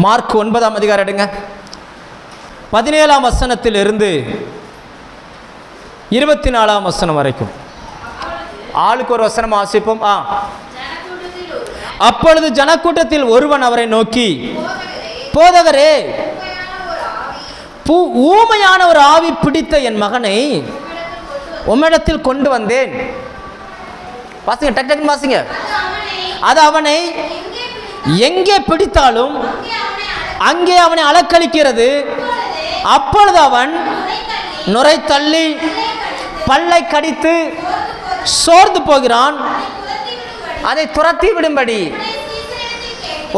Mark 9ஆம் அதிகாரம் எடுங்க. 17ஆம் வசனத்திலிருந்து 24ஆம் வசனம் வரைக்கும். ஆளுக்கு ஒரு வசனம் வாசிப்போம். அப்பொழுது ஜனக்கூட்டத்தில் ஒருவன் அவரை நோக்கி, போதகரே, ஊமையான ஒரு ஆவி பிடித்த என் மகனை உம்மிடத்தில் கொண்டு வந்தேன். வாசிங்க, டக் டக்குன்னு வாசிங்க. அது அவனை எங்கே பிடித்தாலும் அங்கே அவனை அலக்களிக்கிறது. அப்பொழுது அவன் நுரை தள்ளி பல்லை கடித்து சோர்ந்து போகிறான். அதை துரத்தி விடும்படி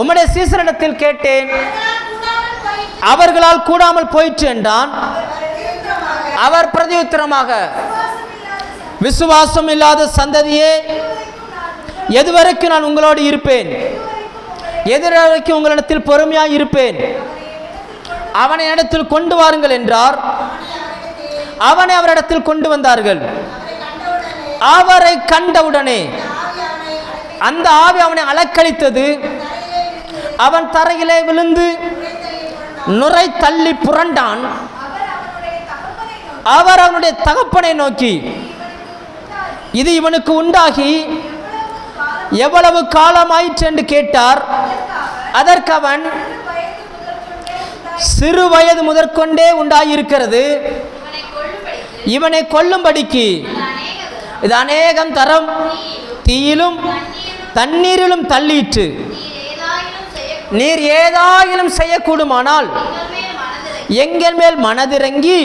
உம்முடைய சீசரிடத்தில் கேட்டேன், அவர்களால் கூடாமல் போயிற்று என்றான். அவர் பிரதியுத்தரமாக, விசுவாசம் இல்லாத சந்ததியே, எதுவரைக்கும் நான் உங்களோடு இருப்பேன்? எதுவரைக்கும் உங்களிடத்தில் பொறுமையாய் இருப்பேன்? அவனை இடத்தில் கொண்டு வாருங்கள் என்றார். அவனை அவரிடத்தில் கொண்டு வந்தார்கள். அவரை கண்டவுடனே அந்த ஆவி அவனை அலக்களித்தது. அவன் தரையிலே விழுந்து நுரை தள்ளி புரண்டான். அவர் அவனுடைய தகப்பனை நோக்கி, இது இவனுக்கு உண்டாகி எவ்வளவு காலமாயிற்று என்று கேட்டார். அதற்கு அவன், சிறு வயது முதற்கொண்டே உண்டாயிருக்கிறது. இவனை கொல்லும்படிக்கு இது அநேகம் தரம் தீயிலும் தண்ணீரிலும் தள்ளிற்று. நீர் ஏதாயிலும் செய்யக்கூடுமானால் எங்கள் மேல் மனதிறங்கி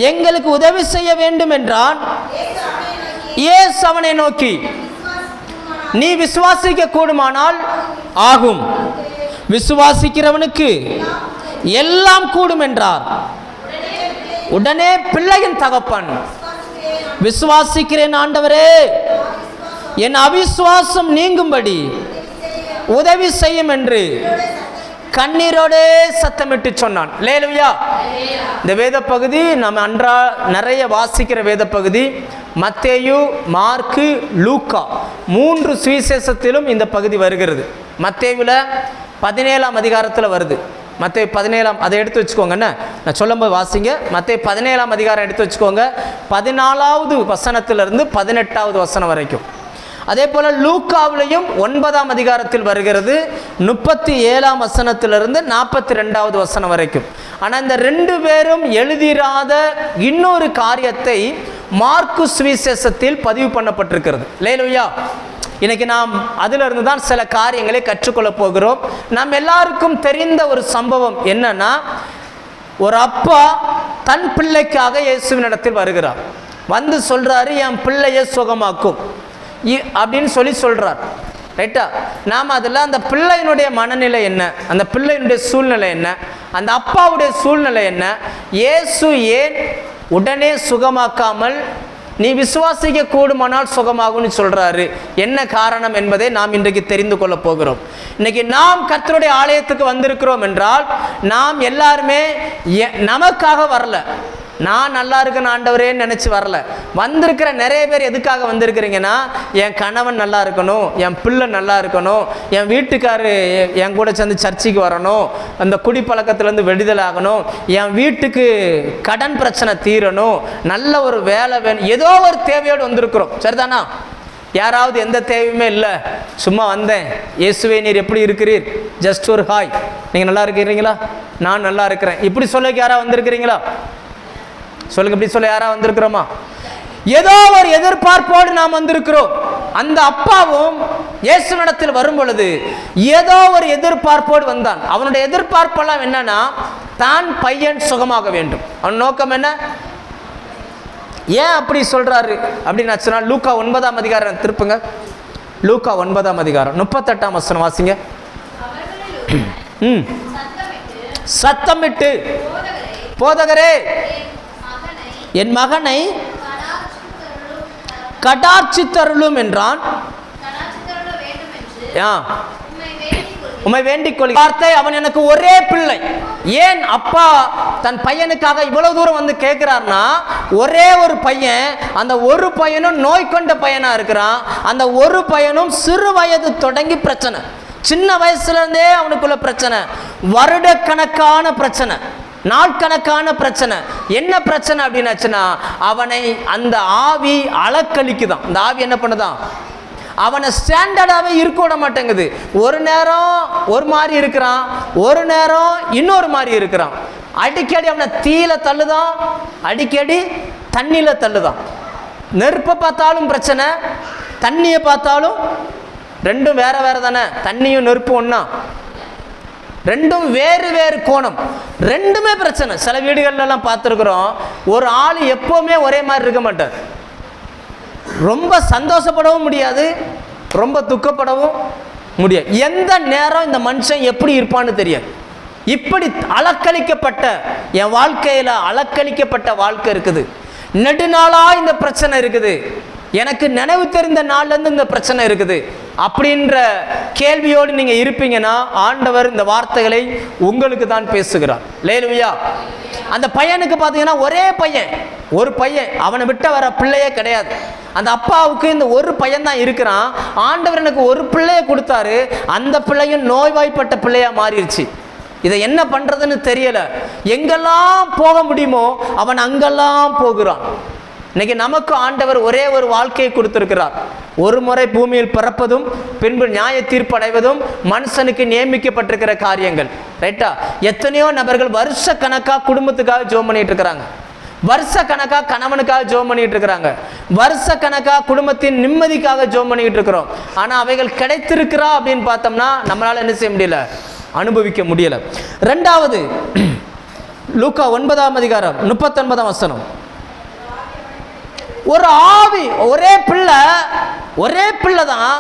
எங்களுக்கு உதவி செய்ய வேண்டும் என்றான். இயேசு அவனை நோக்கி, நீ விசுவாசிக்க கூடுமானால் ஆகும், விசுவாசிக்கிறவனுக்கு எல்லாம் கூடும் என்றார். உடனே பிள்ளையின் தகப்பன், விசுவாசிக்கிறேன் ஆண்டவரே, என் அவிசுவாசம் நீங்கும்படி உதவி செய்யும் என்று கண்ணீரோடே சத்தமிட்டு சொன்னான். அல்லேலூயா. இந்த வேத பகுதி நம்ம நிறைய வாசிக்கிற வேத பகுதி. மத்தேயு, மார்க்கு, லூக்கா 3 சுவிசேஷத்திலும் இந்த பகுதி வருகிறது. மத்தேயுல 17ஆம் அதிகாரத்தில் வருது. மத்தேயு 17, அதை எடுத்து வச்சுக்கோங்கண்ணே, நான் சொல்லும்போது வாசிங்க. மத்தேயு 17ஆம் அதிகாரம் எடுத்து வச்சுக்கோங்க, 14வது வசனத்திலிருந்து 18வது வசனம் வரைக்கும். அதே போல் லூக்காவிலையும் 9ஆம் அதிகாரத்தில் வருகிறது, 37ஆம் வசனத்திலிருந்து 42வது வசனம் வரைக்கும். ஆனால் இந்த 2 பேரும் எழுதிராத இன்னொரு காரியத்தை மார்க்கு சுவிசேஷத்தில் பதிவு பண்ணப்பட்டிருக்கிறது. அல்லேலூயா. இன்னைக்கு நாம் அதிலிருந்து தான் சில காரியங்களை கற்றுக்கொள்ள போகிறோம். நாம் எல்லாருக்கும் தெரிந்த ஒரு சம்பவம் என்னன்னா, ஒரு அப்பா தன் பிள்ளைக்காக இயேசுவின் இடத்தில் வருகிறார். வந்து சொல்றாரு, என் பிள்ளையை சுகமாக்கும் அப்படின்னு சொல்றார். ரைட்டா? நாம் அதில் அந்த பிள்ளையினுடைய மனநிலை என்ன, அந்த பிள்ளையினுடைய சூழ்நிலை என்ன, அந்த அப்பாவுடைய சூழ்நிலை என்ன, இயேசு ஏன் உடனே சுகமாக்காமல் நீ விசுவாசிக்க கூடுமானால் சுகமாகும்னு சொல்றாரு, என்ன காரணம் என்பதை நாம் இன்றைக்கு தெரிந்து கொள்ள போகிறோம். இன்னைக்கு நாம் கர்த்தருடைய ஆலயத்துக்கு வந்திருக்கிறோம் என்றால் நாம் எல்லாருமே நமக்காக வரல, நான் நல்லா இருக்கேன் ஆண்டவரேன்னு நினச்சி வரல. வந்திருக்கிற நிறைய பேர் எதுக்காக வந்திருக்கிறீங்கன்னா, என் கணவன் நல்லா இருக்கணும், என் பிள்ளை நல்லா இருக்கணும், என் வீட்டுக்காரு என் கூட சேர்ந்து சர்ச்சைக்கு வரணும், அந்த குடிப்பழக்கத்துலேருந்து விடுதலை ஆகணும், என் வீட்டுக்கு கடன் பிரச்சனை தீரணும், நல்ல ஒரு வேலை வேணும், ஏதோ ஒரு தேவையோடு வந்திருக்கிறோம். சரிதானா? யாராவது எந்த தேவையுமே இல்லை, சும்மா வந்தேன், இயேசுவே நீர் எப்படி இருக்கிறீர், ஜஸ்ட் ஒரு ஹாய், நீங்கள் நல்லா இருக்கிறீங்களா, நான் நல்லா இருக்கிறேன், இப்படி சொல்ல யாராவது வந்திருக்கிறீங்களா? சொல்லுங்க, இப்படி சொல்ல யாரா வந்திருக்கிறோமா? ஏதோ ஒரு எதிர்பார்ப்போடு நாம் வந்திருக்கிறோம். அந்த அப்பாவும் இயேசுவினிடத்தில் வரும் பொழுது ஏதோ ஒரு எதிர்பார்ப்போடு வந்தான். அவனுடைய எதிர்பார்ப்பெல்லாம் என்னன்னா, தான் பையன் சுகமாக வேண்டும். அவன் நோக்கம் என்ன? ஏன் அப்படி சொல்றாரு அப்படின்னு சொன்னா, லூக்கா 9ஆம் அதிகாரம் திருப்புங்க. லூக்கா 9ஆம் அதிகாரம் 38ஆம் வசனம் வாசிங்க. சத்தமிட்டு, போதகரே, என் மகனை கடாட்சித்தருளும் என்றான். உம்மை வேண்டிக் கொள். வார்த்தை, அவன் எனக்கு ஒரே பிள்ளை. ஏன் அப்பா தன் பையனுக்காக இவ்வளவு தூரம் வந்து கேட்கிறார்னா, ஒரே ஒரு பையன், அந்த ஒரு பையனும் நோய் கொண்ட பையனா இருக்கிறான். அந்த ஒரு பையனும் சிறு வயது தொடங்கி பிரச்சனை. சின்ன வயசுலேருந்தே அவனுக்குள்ள பிரச்சனை, வருடக்கணக்கான பிரச்சனை, நாட்கணக்கான பிரச்சனை. என்ன பிரச்சனை அப்படின்னாச்சுன்னா, அவனை அந்த ஆவி அலக்களிக்குதான். இந்த ஆவி என்ன பண்ணுதான், அவனை ஸ்டாண்டர்டாகவே இருக்க விட மாட்டேங்குது. ஒரு நேரம் ஒரு மாதிரி இருக்கிறான், ஒரு நேரம் இன்னொரு மாதிரி இருக்கிறான். அடிக்கடி அவனை தீயில தள்ளுதான், அடிக்கடி தண்ணியில் தள்ளுதான். நெருப்பை பார்த்தாலும் பிரச்சனை, தண்ணியை பார்த்தாலும், ரெண்டும் வேற வேற தானே, தண்ணியும் நெருப்பு ஒன்றா, ரெண்டும் வேறு வேறு கோணம், ரெண்டுமே பிரச்சனை. சில வீடுகள்லாம் பார்த்துருக்குறோம், ஒரு ஆள் எப்போவுமே ஒரே மாதிரி இருக்க மாட்டார். ரொம்ப சந்தோஷப்படவும் முடியாது, ரொம்ப துக்கப்படவும் முடியாது. எந்த நேரம் இந்த மனுஷன் எப்படி இருப்பான்னு தெரியாது. இப்படி அலக்களிக்கப்பட்ட என் வாழ்க்கையில் அலக்களிக்கப்பட்ட வாழ்க்கை இருக்குது. நெடுநாளாக இந்த பிரச்சனை இருக்குது, எனக்கு நினைவு தெரிந்த நாள்லேருந்து இந்த பிரச்சனை இருக்குது அப்படின்ற கேள்வியோடு நீங்கள் இருப்பீங்கன்னா, ஆண்டவர் இந்த வார்த்தைகளை உங்களுக்கு தான் பேசுகிறார். அல்லேலூயா. அந்த பையனுக்கு பார்த்தீங்கன்னா ஒரே பையன், ஒரு பையன், அவனை விட்ட வர பிள்ளையே கிடையாது. அந்த அப்பாவுக்கு இந்த ஒரு பையன் தான் இருக்கிறான். ஆண்டவர் எனக்கு ஒரு பிள்ளையை கொடுத்தாரு, அந்த பிள்ளையும் நோய்வாய்ப்பட்ட பிள்ளையாக மாறிடுச்சு. இதை என்ன பண்ணுறதுன்னு தெரியலை. எங்கெல்லாம் போக முடியுமோ அவன் அங்கெல்லாம் போகிறான். இன்னைக்கு நமக்கு ஆண்டவர் ஒரே ஒரு வாழ்க்கையை கொடுத்திருக்கிறார். ஒரு முறை பூமியில் பிறப்பதும் பின்பு நியாய தீர்ப்பு அடைவதும் மனுஷனுக்கு நியமிக்கப்பட்டிருக்கிற காரியங்கள். ரைட்டா? எத்தனையோ நபர்கள் வருஷ கணக்காக குடும்பத்துக்காக ஜெபம் பண்ணிட்டு இருக்கிறாங்க, வருஷ கணக்காக கணவனுக்காக ஜெபம் பண்ணிட்டு இருக்கிறாங்க, வருஷ கணக்காக குடும்பத்தின் நிம்மதிக்காக ஜெபம் பண்ணிட்டு இருக்கிறோம். ஆனால் அவைகள் கிடைத்திருக்கிறா அப்படின்னு பார்த்தோம்னா நம்மளால என்ன செய்ய முடியல, அனுபவிக்க முடியல. ரெண்டாவது, லூக்கா 9ஆம் அதிகாரம் 39ஆம் வசனம். ஒரு ஆவி, ஒரே பிள்ளை தான்,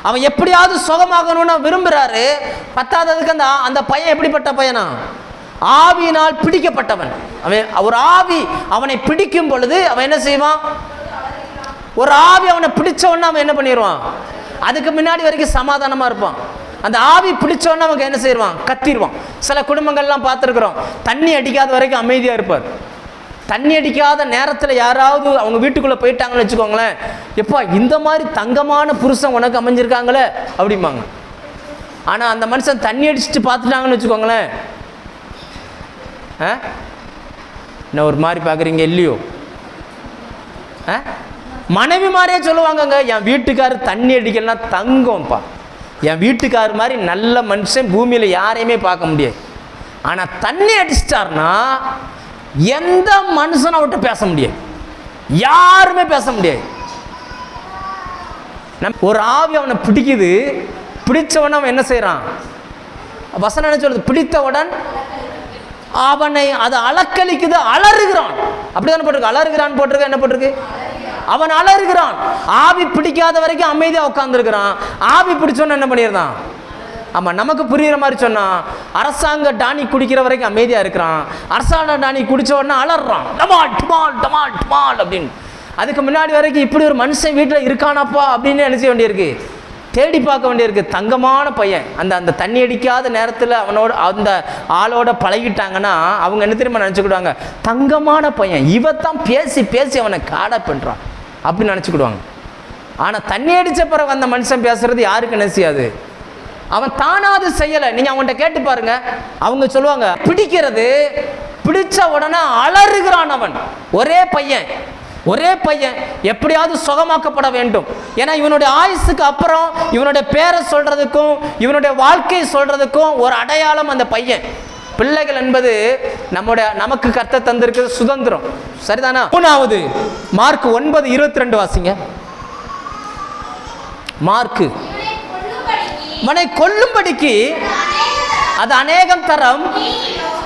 அவன் எப்படியாவது சுகமாகணும்னு விரும்புறாரு. பத்தாததுக்கு அந்த பையன் எப்படிப்பட்ட பையனா, ஆவியினால் பிடிக்கப்பட்டவன். அவன் ஒரு ஆவி அவனை பிடிக்கும் பொழுது அவன் என்ன செய்வான், ஒரு ஆவி அவனை பிடிச்சவொன்னு அவன் என்ன பண்ணிடுவான், அதுக்கு முன்னாடி வரைக்கும் சமாதானமா இருப்பான். அந்த ஆவி பிடிச்சோன்னு அவன் என்ன செய்வான், கத்திடுவான். சில குடும்பங்கள்லாம் பார்த்துருக்குறோம், தண்ணி அடிக்காத வரைக்கும் அமைதியாக இருப்பார். தண்ணி அடிக்காத நேரத்தில் யாராவது அவங்க வீட்டுக்குள்ளே போயிட்டாங்கன்னு வச்சுக்கோங்களேன், எப்போ இந்த மாதிரி தங்கமான புருஷன் உனக்கு அமைஞ்சிருக்காங்களே அப்படிம்பாங்க. ஆனால் அந்த மனுஷன் தண்ணி அடிச்சுட்டு பார்த்துட்டாங்கன்னு வச்சுக்கோங்களேன், என்ன ஒரு மாதிரி பார்க்குறீங்க இல்லையோ, மனைவி மாதிரியே சொல்லுவாங்கங்க, என் வீட்டுக்காரர் தண்ணி அடிக்கலாம் தங்கம்ப்பா, என் வீட்டுக்காரர் மாதிரி நல்ல மனுஷன் பூமியில் யாரையுமே பார்க்க முடியாது. ஆனால் தண்ணி அடிச்சிட்டார்னா எந்த மனுஷனை விட்டு பேச முடியாது, யாருமே பேச முடியாது. ஒரு ஆவி அவனை பிடிக்குது, பிடிச்சவன அவன் என்ன செய்யறான், வசனம் என்ன சொல்றது, பிடித்தவுடன் அவனை அது அலக்களிக்குது, அலறுகிறான். அப்படிதானே போட்டிருக்கு, அலறுகிறான் போட்டிருக்கு, என்ன போட்டிருக்கு, அவன் அலறுகிறான். ஆவி பிடிக்காத வரைக்கும் அமைதியாக உட்காந்துருக்கிறான், ஆவி பிடிச்சோன்னு என்ன பண்ணிடுறான். ஆமாம், நமக்கு புரிகிற மாதிரி சொன்னான், அரசாங்க டானி குடிக்கிற வரைக்கும் அமைதியாக இருக்கிறான், அரசாங்க டானி குடித்த உடனே அலறான், டமால் டமால் டமால் டமால் அப்படின்னு. அதுக்கு முன்னாடி வரைக்கும் இப்படி ஒரு மனுஷன் வீட்டில் இருக்கானாப்பா அப்படின்னு நினைச்ச வேண்டியிருக்கு, தேடி பார்க்க வேண்டியிருக்கு. தங்கமான பையன். அந்த தண்ணி அடிக்காத நேரத்தில் அவனோட அந்த ஆளோட பழகிட்டாங்கன்னா அவங்க என்ன தெரியுமா நினச்சிக்கிடுவாங்க, தங்கமான பையன், இவத்தான் பேசி பேசி அவனை காடை பண்ணுறான் அப்படின்னு நினச்சிக்கிடுவாங்க. ஆனால் தண்ணி அடித்த பிறகு அந்த மனுஷன் பேசுறது யாருக்கு என்ன செய்யாது, அவன் தானாவது செய்யலை. நீங்கள் அவன்கிட்ட கேட்டு பாருங்க, அவங்க சொல்லுவாங்க, பிடிக்கிறது, பிடிச்ச உடனே அலறுகிறான் அவன். ஒரே பையன் எப்படியாவது சுகமாக்கப்பட வேண்டும். ஏன்னா இவனுடைய ஆயுசுக்கு அப்புறம் இவனுடைய பேரை சொல்றதுக்கும் இவனுடைய வாழ்க்கையை சொல்றதுக்கும் ஒரு அடையாளம் அந்த பையன். பிள்ளைகள் என்பது நமக்கு கர்த்தர் தந்திருக்கிறது சுதந்திரம், சரிதானா? மூணாவது, மார்க் 9:22 வாசிங்க. மார்க்கு, அவனை கொல்லும்படிக்கு அது அநேகம் தரம்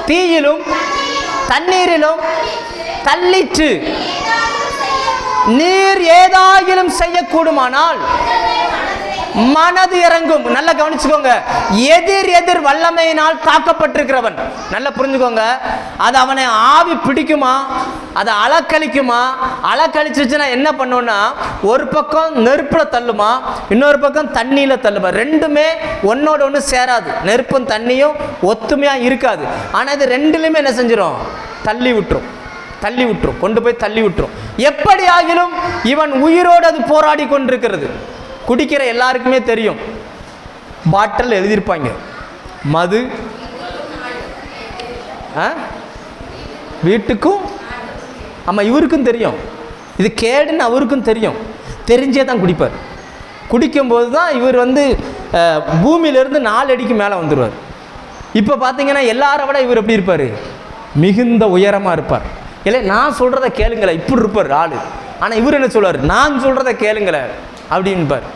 தீயிலும் தண்ணீரிலும் தள்ளிற்று. நீர் ஏதாயிலும் செய்யக்கூடுமானால் மனது இறங்கும். நல்லா கவனிச்சுக்கோங்க, எதிர் வல்லமையினால் தாக்கப்பட்டிருக்கிறவன். நல்லா புரிஞ்சுக்கோங்க, அது அவனை ஆவி பிடிக்குமா, அதை அலக்களிக்குமா, அலக்களிச்சுன்னா என்ன பண்ணுன்னா, ஒரு பக்கம் நெருப்பில் தள்ளுமா, இன்னொரு பக்கம் தண்ணியில் தள்ளுமா. ரெண்டுமே ஒன்னோட ஒன்று சேராது, நெருப்பும் தண்ணியும் ஒத்துமையாக இருக்காது. ஆனால் இது ரெண்டுலையுமே என்ன செஞ்சிடும், தள்ளி விட்டுரும், கொண்டு போய் தள்ளி விட்டுரும். எப்படி ஆகிலும் இவன் உயிரோடு அது போராடி கொண்டிருக்கிறது. குடிக்கிற எல்லாருக்குமே தெரியும், பாட்டில் எழுதியிருப்பாங்க, மது வீட்டுக்கும். ஆமாம், இவருக்கும் தெரியும் இது கேடுன்னு, அவருக்கும் தெரியும். தெரிஞ்சே தான் குடிப்பார். குடிக்கும்போது தான் இவர் பூமியிலேருந்து 4 அடிக்கு மேலே வந்துடுவார். இப்போ பார்த்தீங்கன்னா எல்லாரை விட இவர் எப்படி இருப்பார்? மிகுந்த உயரமாக இருப்பார். இல்லை, நான் சொல்கிறத கேளுங்களேன், இப்படி இருப்பார் ஆள். ஆனால் இவர் என்ன சொல்வார்? நான் சொல்கிறத கேளுங்களேன் அப்படின்பார்.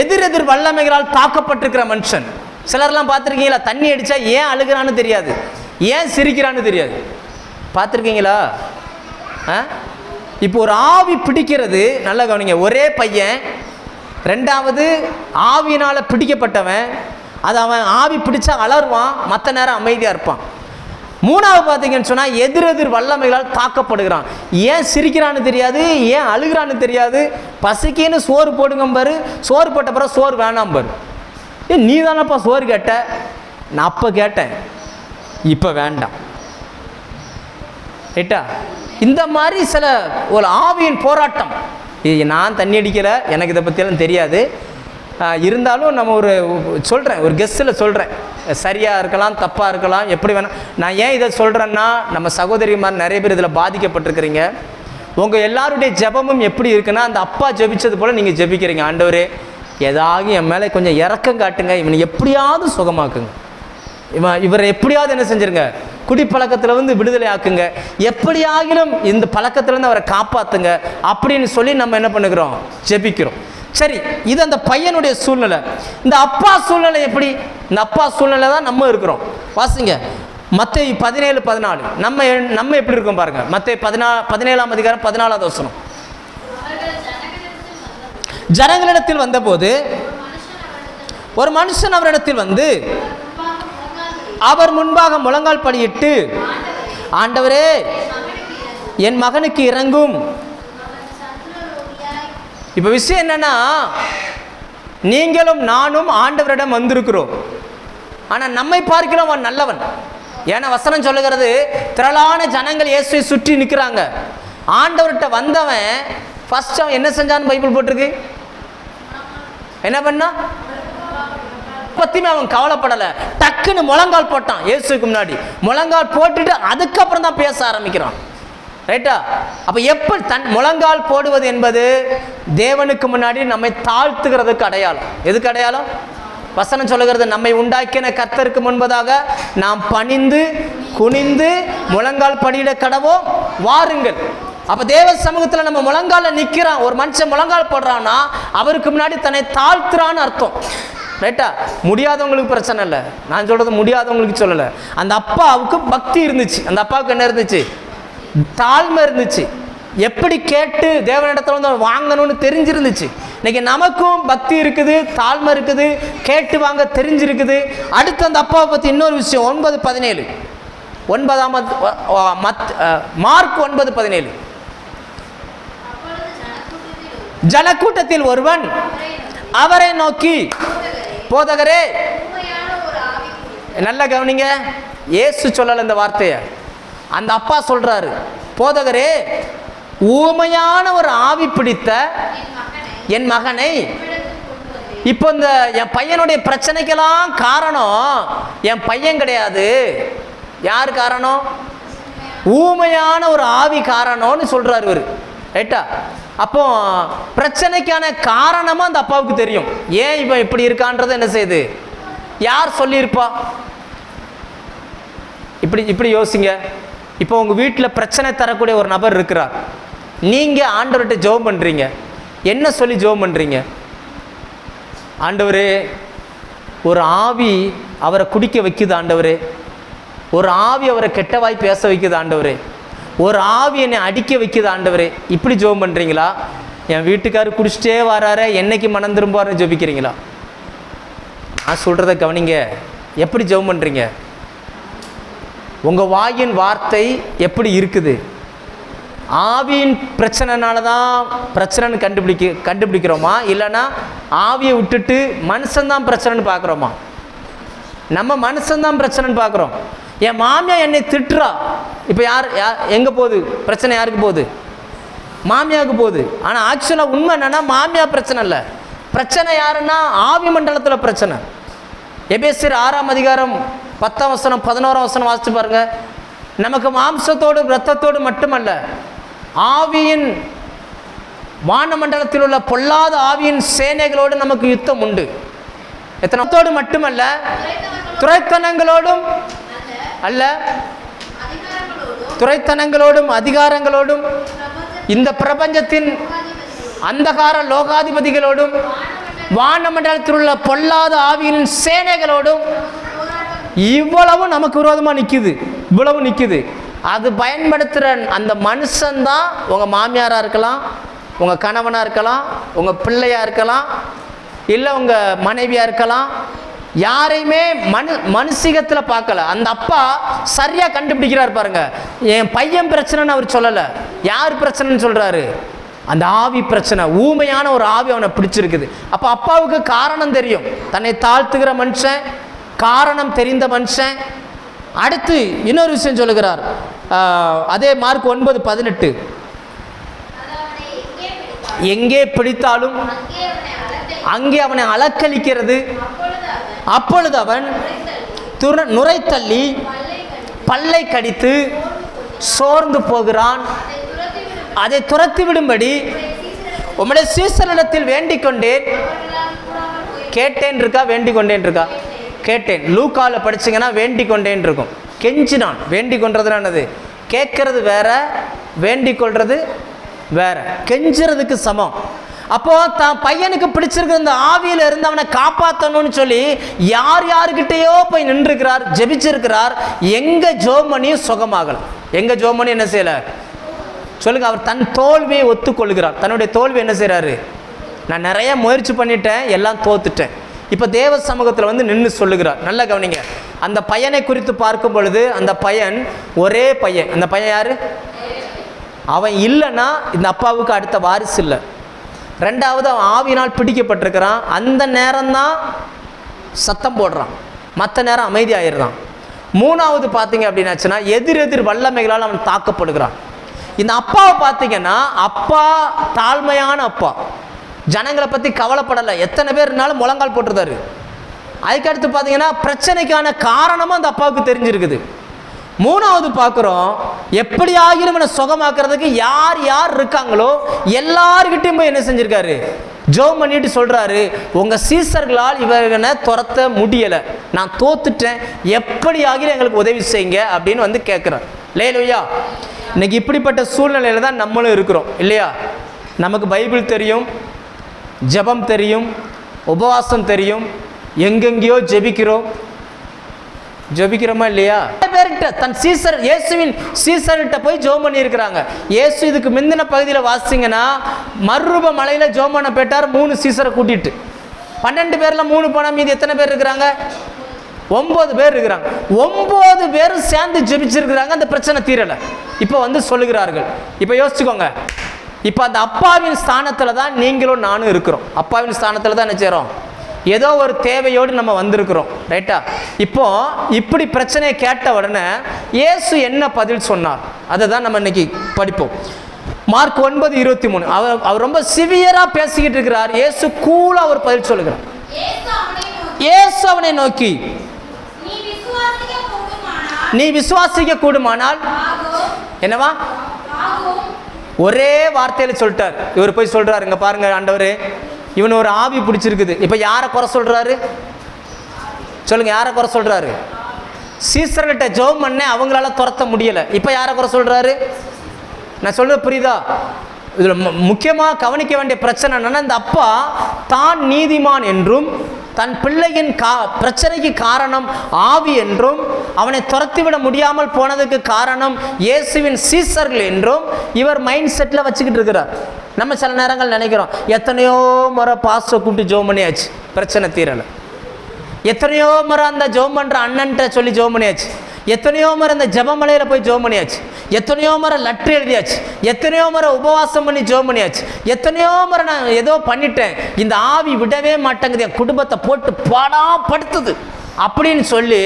எதிரெதிர் வல்லமைகளால் தாக்கப்பட்டிருக்கிற மனுஷன். சிலர்லாம் பார்த்துருக்கீங்களா? தண்ணி அடித்தா ஏன் அழுகிறான்னு தெரியாது, ஏன் சிரிக்கிறான்னு தெரியாது. பார்த்துருக்கீங்களா? இப்போ ஒரு ஆவி பிடிக்கிறது, நல்லா கவனிங்க. ஒரே பையன், 2வது ஆவியினால் பிடிக்கப்பட்டவன். அது அவன் ஆவி பிடிச்சா அலறுவான், மற்ற நேரம் அமைதியாக இருப்பான். 3வது பார்த்தீங்கன்னு சொன்னால் எதிரெதிர் வல்லமைகளால் தாக்கப்படுகிறான். ஏன் சிரிக்கிறான்னு தெரியாது, ஏன் அழுகிறான்னு தெரியாது. பசிக்கின்னு சோறு போடுங்க பாரு, சோறு போட்ட பிறகு சோறு வேணாம் பாரு. நீ தானப்பா சோறு கேட்ட, நான் அப்போ கேட்டேன், இப்போ வேண்டாம். ரைட்டா? இந்த மாதிரி சில ஒரு ஆவியின் போராட்டம். நான் தண்ணி அடிக்கலை, எனக்கு இதை பற்றியெல்லாம் தெரியாது. இருந்தாலும் நம்ம சொல்கிறேன், ஒரு கெஸ்ட்டில் சொல்கிறேன். சரியாக இருக்கலாம், தப்பாக இருக்கலாம், எப்படி வேணால். நான் ஏன் இதை சொல்கிறேன்னா, நம்ம சகோதரிமார் நிறைய பேர் இதில் பாதிக்கப்பட்டிருக்கிறீங்க. உங்கள் எல்லாருடைய ஜெபமும் எப்படி இருக்குன்னா, அந்த அப்பா ஜெபிச்சது போல் நீங்கள் ஜெபிக்கிறீங்க. ஆண்டவரே, ஏதாவது என் மேலே கொஞ்சம் இறக்கம் காட்டுங்க, இவனை எப்படியாவது சுகமாக்குங்க, இவரை எப்படியாவது என்ன செஞ்சிருங்க, குடிப்பழக்கத்தில் விடுதலை ஆக்குங்க, எப்படியாகிலும் இந்த பழக்கத்திலேருந்து அவரை காப்பாற்றுங்க அப்படின்னு சொல்லி நம்ம என்ன பண்ணுகிறோம்? ஜெபிக்கிறோம். சரி, இது அந்த பையனுடைய சூழ்நிலை. இந்த அப்பா சூழ்நிலை எப்படி? இந்த அப்பா சூழ்நிலை தான் நம்ம இருக்கிறோம். வாசிங்க மத்தேயு 17:14. நம்ம எப்படி இருக்கோம் பாருங்க. மத்தேயு 17ஆம் அதிகாரம் 14வது வசனம். ஜனங்களிடத்தில் வந்தபோது ஒரு மனுஷன் அவரிடத்தில் வந்து அவர் முன்பாக முழங்கால் படியிட்டு, ஆண்டவரே, என் மகனுக்கு இறங்கும். இப்போ விஷயம் என்னன்னா, நீங்களும் நானும் ஆண்டவரிடம் வந்திருக்கிறோம். ஆனால் நம்மை பார்க்கிறோம் அவன் நல்லவன். ஏன்னா வசனம் சொல்லுகிறது, திரளான ஜனங்கள் இயேசுவை சுற்றி நிற்கிறாங்க. ஆண்டவர்கிட்ட வந்தவன் ஃபர்ஸ்ட் அவன் என்ன செஞ்சான்னு பைபிள் போட்டிருக்கு. என்ன பண்ணா? பத்தியுமே அவன் கவலைப்படலை. டக்குன்னு முழங்கால் போட்டான் இயேசுக்கு முன்னாடி. முழங்கால் போட்டுட்டு அதுக்கப்புறம் தான் பேச ஆரம்பிக்கிறான். ரைட்டா? அப்போ எப்படி முழங்கால் போடுவது என்பது தேவனுக்கு முன்னாடி நம்மை தாழ்த்துகிறதுக்கு அடையாளம். எதுக்கு அடையாளம்? வசனம் சொல்லுகிறது, நம்மை உண்டாக்கின கர்த்தருக்கு முன்பதாக நாம் பணிந்து குனிந்து முழங்கால் படியிட கடவோம் வாருங்கள். அப்போ தேவ சமூகத்தில் நம்ம முழங்கால நிற்கிறான். ஒரு மனுஷன் முழங்கால் போடுறான்னா அவருக்கு முன்னாடி தன்னை தாழ்த்துறான்னு அர்த்தம். ரைட்டா? முடியாதவங்களுக்கு பிரச்சனை இல்லை, நான் சொல்கிறது முடியாதவங்களுக்கு சொல்லலை. அந்த அப்பாவுக்கு பக்தி இருந்துச்சு. அந்த அப்பாவுக்கு என்ன இருந்துச்சு? தாழ்மை இருந்துச்சு. எப்படி கேட்டு தேவனிடத்துல வாங்கணும்னு தெரிஞ்சிருந்துச்சு. இன்னைக்கு நமக்கும் பக்தி இருக்குது, தாழ்மை இருக்குது, கேட்டு வாங்க தெரிஞ்சிருக்குது. அடுத்து அந்த அப்பாவை பற்றி இன்னொரு விஷயம். 9:17 மார்க் 9:17. ஜனக்கூட்டத்தில் ஒருவன் அவரை நோக்கி, போதகரே, நல்லா கவனிங்க, இயேசு சொல்லல இந்த வார்த்தையை, அந்த அப்பா சொல்றாரு, போதகரே, ஊமையான ஒரு ஆவி பிடித்த என் மகனை. இப்போ இந்த என் பையனுடைய பிரச்சனைக்கெல்லாம் காரணம் என் பையன் கிடையாது. யார் காரணம்? ஊமையான ஒரு ஆவி காரணம்னு சொல்றாரு இவர். ரைட்டா? அப்போ பிரச்சனைக்கான காரணமா அந்த அப்பாவுக்கு தெரியும். ஏன் இவன் இப்படி இருக்கான்றது என்ன செய்யுது? யார் சொல்லியிருப்பா? இப்படி யோசிங்க. இப்போ உங்கள் வீட்டில் பிரச்சனை தரக்கூடிய ஒரு நபர் இருக்கிறார். நீங்கள் ஆண்டவர்கிட்ட ஜெபம் பண்ணுறீங்க. என்ன சொல்லி ஜெபம் பண்ணுறீங்க? ஆண்டவரே, ஒரு ஆவி அவரை குடிக்க வைக்குது ஆண்டவரே, ஒரு ஆவி அவரை கெட்டவாய் பேச வைக்குது ஆண்டவரே, ஒரு ஆவி என்னை அடிக்க வைக்குது ஆண்டவரே. இப்படி ஜெபம் பண்ணுறீங்களா? என் வீட்டுக்காரர் குடிச்சிட்டே வராரு, என்னைக்கு மனம் திரும்புவார்னு ஜெபிக்கிறீங்களா? நான் சொல்கிறத கவனிங்க. எப்படி ஜெபம் பண்ணுறீங்க? உங்கள் வாயின் வார்த்தை எப்படி இருக்குது? ஆவியின் பிரச்சனைனால தான் பிரச்சனைன்னு கண்டுபிடிக்கிறோமா, இல்லைன்னா ஆவியை விட்டுட்டு மனுஷன்தான் பிரச்சனைன்னு பார்க்குறோமா? நம்ம மனுஷன்தான் பிரச்சனைன்னு பார்க்குறோம். என் மாமியா என்னை திட்டுறா. இப்போ யார் எங்கே போகுது பிரச்சனை? யாருக்கு போகுது? மாமியாவுக்கு போகுது. ஆனால் ஆக்சுவலாக உண்மை என்னன்னா, மாமியா பிரச்சனை இல்லை, பிரச்சனை யாருன்னா ஆவி மண்டலத்தில் பிரச்சனை. எபேசியர் 6ஆம் அதிகாரம் 10ஆம் வசனம் 11ஆம் வசனம் வாசிச்சு பாருங்க. நமக்கு மாம்சத்தோடு இரத்தத்தோடு மட்டுமல்ல, ஆவியின் வானமண்டலத்தில் உள்ள பொல்லாத ஆவியின் சேனைகளோடு நமக்கு யுத்தம் உண்டு. எத்தனத்தோடு மட்டுமல்ல, துரைத்தனங்களோடும் அல்ல, துரைத்தனங்களோடும் அதிகாரங்களோடும் இந்த பிரபஞ்சத்தின் அந்தகார லோகாதிபதிகளோடும் வானமண்டலத்தில் உள்ள பொல்லாத ஆவியின் சேனைகளோடும் இவ்வளவு நமக்கு விரோதமாக நிற்குது. இவ்வளவு நிற்குது. அது பயன்படுத்துகிற அந்த மனுஷன்தான் உங்கள் மாமியாராக இருக்கலாம், உங்கள் கணவனாக இருக்கலாம், உங்கள் பிள்ளையாக இருக்கலாம், இல்லை உங்கள் மனைவியாக இருக்கலாம். யாரையுமே மனுஷிகத்தில் பார்க்கல. அந்த அப்பா சரியாக கண்டுபிடிக்கிறார் பாருங்க. என் பையன் பிரச்சனைன்னு அவர் சொல்லலை. யார் பிரச்சனைன்னு சொல்கிறாரு? அந்த ஆவி பிரச்சனை. ஊமையான ஒரு ஆவி அவனை பிடிச்சிருக்குது. அப்போ அப்பாவுக்கு காரணம் தெரியும். தன்னை தாழ்த்துகிற மனுஷன், காரணம் தெரிந்த மனுஷன். அடுத்து இன்னொரு விஷயம் சொல்லுகிறார். அதே மார்க் 9:18, எங்கே பிடித்தாலும் அங்கே அவனை அலக்களிக்கிறது. அப்பொழுது அவன் நுரை தள்ளி பல்லை கடித்து சோர்ந்து போகிறான். அதை துரத்தி விடும்படி உம்முடைய சீசரிடத்தில் வேண்டிக் கொண்டேன். கேட்டேன் இருக்கா, வேண்டிக் கொண்டேன் இருக்கா? கேட்டேன். லூக்கால படிச்சிங்கன்னா வேண்டிக் கொண்டேன் இருக்கும். கெஞ்சினான். வேண்டிக் கொண்டதுனானது கேட்கறது வேற, வேண்டிக் கொள்றது வேற. கெஞ்சுறதுக்கு சமம். அப்போ தான் பையனுக்கு பிடிச்சிருக்கிற இந்த ஆவியில இருந்து அவனை காப்பாற்றணும்னு சொல்லி யார் யாருக்கிட்டேயோ போய் நின்றுக்கிறார், ஜெபிச்சிருக்கிறார். எங்க ஜோமனியும் சுகமாகலாம். எங்க ஜோமனி என்ன செய்யல சொல்லுங்க? அவர் தன் தோல்வியை ஒத்துக்கொள்கிறார். தன்னுடைய தோல்வி என்ன செய்யறாரு? நான் நிறைய முயற்சி பண்ணிட்டேன், எல்லாம் தோத்துட்டேன். இப்போ தேவ சமூகத்தில் வந்து நின்று சொல்லுகிறார். நல்லா கவனிங்க. அந்த பையனை குறித்து பார்க்கும் பொழுது அந்த பையன் ஒரே பையன். அந்த பையன் யாரு? அவன் இல்லைன்னா இந்த அப்பாவுக்கு அடுத்த வாரிசு இல்லை. ரெண்டாவது, அவன் ஆவியினால் பிடிக்கப்பட்டிருக்கிறான். அந்த நேரம்தான் சத்தம் போடுறான், மற்ற நேரம் அமைதி ஆயிடுறான். மூணாவது பார்த்தீங்க அப்படின்னாச்சுன்னா எதிரெதிர் வல்லமைகளால் அவன் தாக்கப்படுகிறான். இந்த அப்பாவை பார்த்தீங்கன்னா அப்பா தாழ்மையான அப்பா, ஜனங்களை பற்றி கவலைப்படலை. எத்தனை பேர் இருந்தாலும் முழங்கால் போட்டுருந்தாரு. அதுக்கடுத்து பார்த்தீங்கன்னா பிரச்சனைக்கான காரணமும் அந்த அப்பாவுக்கு தெரிஞ்சிருக்குது. மூணாவது பார்க்குறோம், எப்படி ஆகிலும் என்னை சுகமாக்குறதுக்கு யார் யார் இருக்காங்களோ எல்லார்கிட்டையும் போய் என்ன செஞ்சிருக்காரு? ஜெபம் பண்ணிட்டு சொல்கிறாரு, உங்கள் சீசர்களால் இவர்களை துரத்த முடியலை, நான் தோத்துட்டேன், எப்படி ஆகிலும் எங்களுக்கு உதவி செய்யுங்க அப்படின்னு வந்து கேட்குறார். இல்லையா? இன்னைக்கு இப்படிப்பட்ட சூழ்நிலையில் தான் நம்மளும் இருக்கிறோம் இல்லையா? நமக்கு பைபிள் தெரியும், ஜெபம் தெரியும், உபவாசம் தெரியும், எங்கெங்கேயோ ஜெபிக்கிறோமா இல்லையா? பேர்கிட்ட தன் சீசர் இயேசுவின் சீசர்கிட்ட போய் ஜெபம் பண்ணி இருக்கிறாங்க. இயேசு இதுக்கு முந்தின பகுதியில் வாசிங்கன்னா மறுரூப மலையில் ஜெபம் பண்ண போயிட்டார் 3 சீசரை கூட்டிட்டு. 12 பேரில் 3 போனால் மீதி எத்தனை பேர் இருக்கிறாங்க? 9 பேர் இருக்கிறாங்க. 9 பேரும் சேர்ந்து ஜெபிச்சிருக்கிறாங்க. அந்த பிரச்சனை தீரலை. இப்போ வந்து சொல்லுகிறார்கள். இப்போ யோசிச்சுக்கோங்க. இப்போ அந்த அப்பாவின் ஸ்தானத்தில் தான் நீங்களும் நானும் இருக்கிறோம். அப்பாவின் ஸ்தானத்தில் தான் என்ன செய்கிறோம்? ஏதோ ஒரு தேவையோடு நம்ம வந்திருக்கிறோம். ரைட்டா? இப்போ இப்படி பிரச்சனையை கேட்ட உடனே இயேசு என்ன பதில் சொன்னார் அதை தான் நம்ம இன்னைக்கு படிப்போம். மார்க் 9:23. அவர் ரொம்ப சிவியரா பேசிக்கிட்டு இருக்கிறார். இயேசு கூலா ஒரு பதில் சொல்லுகிறார். இயேசு அவனை நோக்கி, நீ விசுவாசிக்க கூடுமானால் என்னவா? ஒரே வார்த்தையில சொல்லிட்டார். இவர் போய் சொல்றாரு, இங்க பாருங்க ஆண்டவரே, இவன் ஒரு ஆவி பிடிச்சிருக்குது. இப்ப யாரை குறை சொல்றாரு சொல்லுங்க? யாரை குறை சொல்றாரு? சீசர்கிட்ட ஜெபம் பண்ண அவங்களால துரத்த முடியல. இப்ப யாரை குறை சொல்றாரு? நான் சொல்றது புரியுதா? இதுல முக்கியமாக கவனிக்க வேண்டிய பிரச்சனை என்னன்னா, இந்த அப்பா தான் நீதிமான் என்றும் தன் பிள்ளையின் பிரச்சனைக்கு காரணம் ஆவி என்றும் அவனை துரத்திவிட முடியாமல் போனதுக்கு காரணம் இயேசுவின் சீசர்கள் என்றும் இவர் மைண்ட் செட்டில் வச்சுக்கிட்டு இருக்கிறார். நம்ம சில நேரங்கள் நினைக்கிறோம், எத்தனையோ முறை பாஸ்டரை கூப்பிட்டு ஜெபம் பண்ணியாச்சு, பிரச்சனை தீரலை. எத்தனையோ முறை அந்த ஜெபம் பண்ணுற அண்ணன்ட்ட சொல்லி ஜெபம் பண்ணியாச்சு. எத்தனையோ முறை அந்த ஜெபமலையில் போய் ஜெபம் பண்ணியாச்சு. எத்தனையோ முறை லெட்டர் எழுதியாச்சு. எத்தனையோ முறை உபவாசம் பண்ணி ஜெபம் பண்ணியாச்சு. எத்தனையோ முறை நான் ஏதோ பண்ணிட்டேன், இந்த ஆவி விடவே மாட்டேங்குது, என் குடும்பத்தை போட்டு பாடாப்படுத்துது அப்படின்னு சொல்லி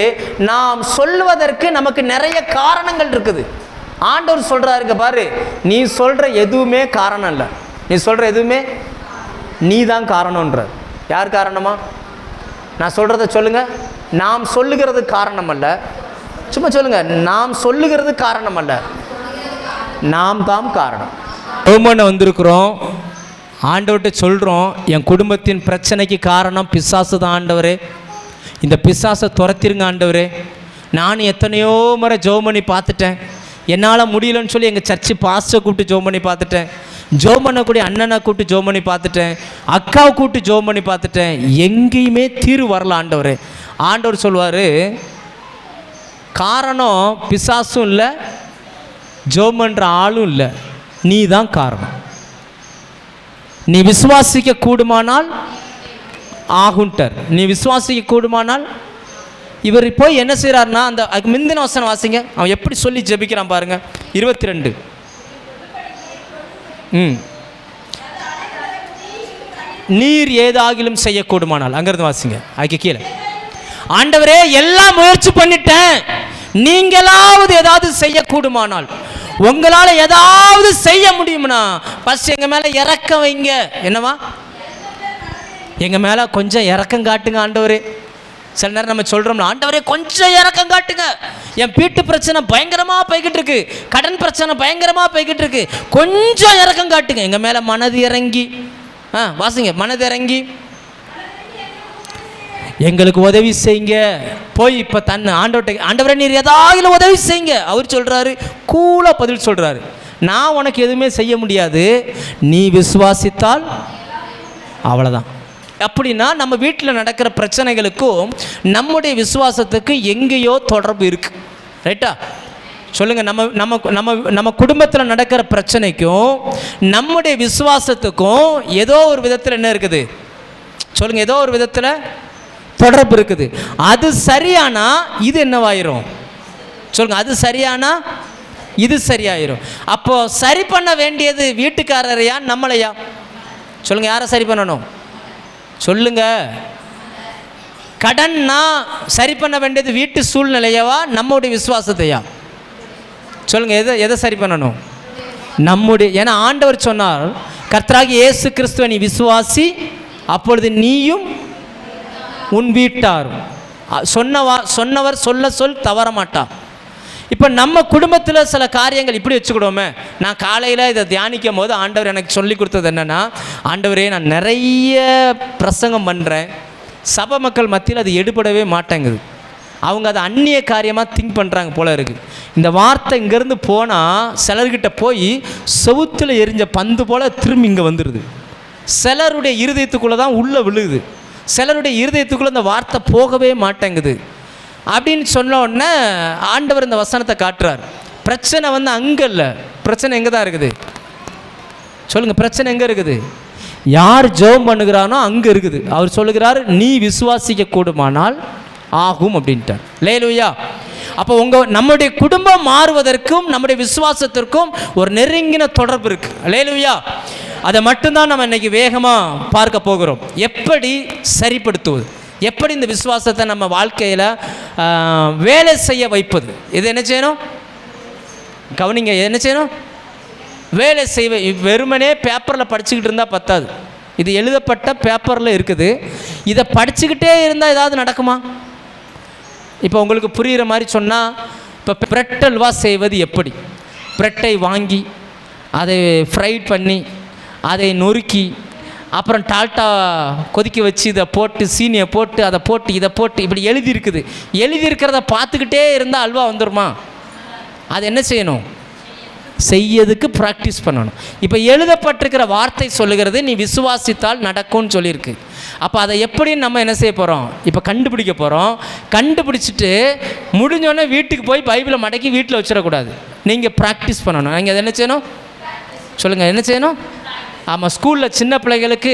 நாம் சொல்வதற்கு நமக்கு நிறைய காரணங்கள் இருக்குது. ஆண்டவர் சொல்றாருங்க பாரு, நீ சொல்ற எதுவுமே காரணம் இல்லை, நீ சொல்ற எதுவுமே நீ தான் காரணம்ன்றார். யார் காரணமா? நான் சொல்கிறத சொல்லுங்கள். நாம் சொல்லுகிறது காரணம் அல்ல. சும்மா சொல்லுங்கள். நாம் சொல்லுகிறது காரணம் அல்ல, நாம் தான் காரணம். ரோமனை வந்திருக்கிறோம், ஆண்டவர்கிட்ட சொல்கிறோம், என் குடும்பத்தின் பிரச்சனைக்கு காரணம் பிசாசு தான் ஆண்டவரே, இந்த பிசாசை துரத்திருங்க ஆண்டவரே. நானும் எத்தனையோ முறை ஜெபம் பண்ணி பார்த்துட்டேன், என்னால் முடியலன்னு சொல்லி எங்கள் சர்ச்சு பாஸ்டரை கூப்பிட்டு ஜெபம் பண்ணி பார்த்துட்டேன், ஜெபம் பண்ணக்கூடிய அண்ணனை கூப்பிட்டு ஜெபம் பண்ணி பார்த்துட்டேன், அக்காவை கூப்பிட்டு ஜெபம் பண்ணி பார்த்துட்டேன், எங்கேயுமே தீர்வு வரல ஆண்டவரே. ஆண்டவர் சொல்வார், காரணம் பிசாசும் இல்லை, ஜெபம் பண்ணுற ஆளும் இல்லை, நீ தான் காரணம். நீ விசுவாசிக்க கூடுமானால் ஆகுன்ட்டார். நீ விசுவாசிக்க கூடுமானால். இவர் போய் என்ன செய்கிறார்னா, அந்த முந்தின வசனம் வாசிங்க, அவன் எப்படி சொல்லி ஜெபிக்கிறான் பாருங்க. 22. நீர் ஏதாகிலும் செய்யக்கூடுமானால், அங்கிருந்து வாசிங்க, அதுக்கு கீழே. ஆண்டவரே எல்லாம் முயற்சி பண்ணிட்டேன், நீங்களாவது ஏதாவது செய்யக்கூடுமானால், உங்களால் ஏதாவது செய்ய முடியும்னா ஃபர்ஸ்ட் எங்கள் மேலே இறக்கம் வைங்க. என்னவா? எங்கள் மேலே கொஞ்சம் இறக்கம் காட்டுங்க ஆண்டவரே. சில நேரம் நம்ம சொல்கிறோம்ல, ஆண்டவரே கொஞ்சம் இறக்கம் காட்டுங்க, என் வீட்டு பிரச்சனை பயங்கரமாக போய்கிட்டு இருக்கு, கடன் பிரச்சனை பயங்கரமாக போய்கிட்டு இருக்கு, கொஞ்சம் இறக்கம் காட்டுங்க. எங்கள் மேலே மனது இறங்கி, வாசிங்க, மனது இறங்கி எங்களுக்கு உதவி செய்யுங்க. போய் இப்போ ஆண்டவரை நீர் ஏதாவது உதவி செய்யுங்க. அவர் சொல்கிறாரு, கூலாக பதில் சொல்கிறாரு, நான் உனக்கு எதுவுமே செய்ய முடியாது, நீ விசுவாசித்தால் அவ்வளோதான். அப்படின்னா நம்ம வீட்டில் நடக்கிற பிரச்சனைகளுக்கும் நம்முடைய விசுவாசத்துக்கும் எங்கேயோ தொடர்பு இருக்குது. ரைட்டா? சொல்லுங்கள். நம்ம நம்ம நம்ம நம்ம குடும்பத்தில் நடக்கிற பிரச்சனைக்கும் நம்முடைய விசுவாசத்துக்கும் ஏதோ ஒரு விதத்தில் என்ன இருக்குது? சொல்லுங்கள். ஏதோ ஒரு விதத்தில் தொடர்பு இருக்குது. அது சரியானா இது என்னவாயிரும்? சொல்லுங்கள். அது சரியானா இது சரியாயிரும். அப்போது சரி பண்ண வேண்டியது வீட்டுக்காரரையா நம்மளையா? சொல்லுங்கள். யாரை சரி பண்ணணும்? சொல்லுங்க. கடன்னா சரி பண்ண வேண்டியது வீட்டு சூழ்நிலையவா நம்முடைய விசுவாசத்தையா? சொல்லுங்க. எதை சரி பண்ணணும்? நம்முடைய. ஏன்னா ஆண்டவர் சொன்னார், கர்த்தராகிய இயேசு கிறிஸ்துவை நீ விசுவாசி, அப்பொழுது நீயும் உன் வீட்டாரும். சொன்னவர் சொல் தவற மாட்டார். இப்போ நம்ம குடும்பத்தில் சில காரியங்கள் இப்படி வச்சுக்கிடுவோமே. நான் காலையில் இதை தியானிக்கும் போது ஆண்டவர் எனக்கு சொல்லி கொடுத்தது என்னென்னா, ஆண்டவரே நான் நிறைய பிரசங்கம் பண்ணுறேன், சபை மக்கள் மத்தியில் அது எடுபடவே மாட்டேங்குது, அவங்க அதை அந்நிய காரியமாக திங்க் பண்ணுறாங்க போல இருக்குது. இந்த வார்த்தை இங்கேருந்து போனால் சிலர்கிட்ட போய் செவுத்தில் எரிஞ்ச பந்து போல் திரும்பி இங்கே வந்துடுது. சிலருடைய இருதயத்துக்குள்ளே தான் உள்ளே விழுகுது, சிலருடைய இருதயத்துக்குள்ளே இந்த வார்த்தை போகவே மாட்டேங்குது. அப்படின்னு சொன்ன உடனே ஆண்டவர் இந்த வசனத்தை காட்டுறார். பிரச்சனை அங்கே இல்லை, பிரச்சனை எங்கே தான் இருக்குது? சொல்லுங்கள். பிரச்சனை எங்கே இருக்குது? யார் ஜெபம் பண்ணுகிறானோ அங்கே இருக்குது. அவர் சொல்லுகிறார், நீ விசுவாசிக்க கூடுமானால் ஆகும் அப்படின்ட்டார். அல்லேலூயா. அப்போ நம்முடைய குடும்பம் மாறுவதற்கும் நம்முடைய விசுவாசத்திற்கும் ஒரு நெருங்கின தொடர்பு இருக்குது. அல்லேலூயா. அதை மட்டும்தான் நம்ம இன்னைக்கு வேகமாக பார்க்க போகிறோம். எப்படி சரிப்படுத்துவது, எப்படி இந்த விசுவாசத்தை நம்ம வாழ்க்கையில் வேலை செய்ய வைப்பது. இது என்ன செய்யணும்? கவனிங்க. என்ன செய்யணும்? வேலை செய்வ. வெறுமனே பேப்பரில் படிச்சுக்கிட்டு இருந்தால் பத்தாது. இது எழுதப்பட்ட பேப்பரில் இருக்குது. இதை படிச்சுக்கிட்டே இருந்தால் ஏதாவது நடக்குமா? இப்போ உங்களுக்கு புரிகிற மாதிரி சொன்னால், இப்போ பிரெட் அல்வா செய்வது எப்படி? பிரெட்டை வாங்கி அதை ஃப்ரைட் பண்ணி அதை நொறுக்கி அப்புறம் டால்டா கொதிக்க வச்சு இதை போட்டு சீனியை போட்டு அதை போட்டு இதை போட்டு இப்படி எழுதியிருக்கிறத பார்த்துக்கிட்டே இருந்தால் அல்வா வந்துடுமா? அது என்ன செய்யணும்? செய்யறதுக்கு ப்ராக்டிஸ் பண்ணணும். இப்போ எழுதப்பட்டிருக்கிற வார்த்தை சொல்லுகிறது, நீ விசுவாசித்தால் நடக்கும்னு சொல்லியிருக்கு. அப்போ அதை எப்படின்னு நம்ம என்ன செய்ய போகிறோம்? இப்போ கண்டுபிடிக்க போகிறோம். கண்டுபிடிச்சிட்டு முடிஞ்சோடனே வீட்டுக்கு போய் பைபிளை மடக்கி வீட்டில் வச்சிடக்கூடாது. நீங்கள் ப்ராக்டிஸ் பண்ணணும். நீங்கள் அதை என்ன செய்யணும்? சொல்லுங்கள். என்ன செய்யணும்? ஆமாம். ஸ்கூலில் சின்ன பிள்ளைகளுக்கு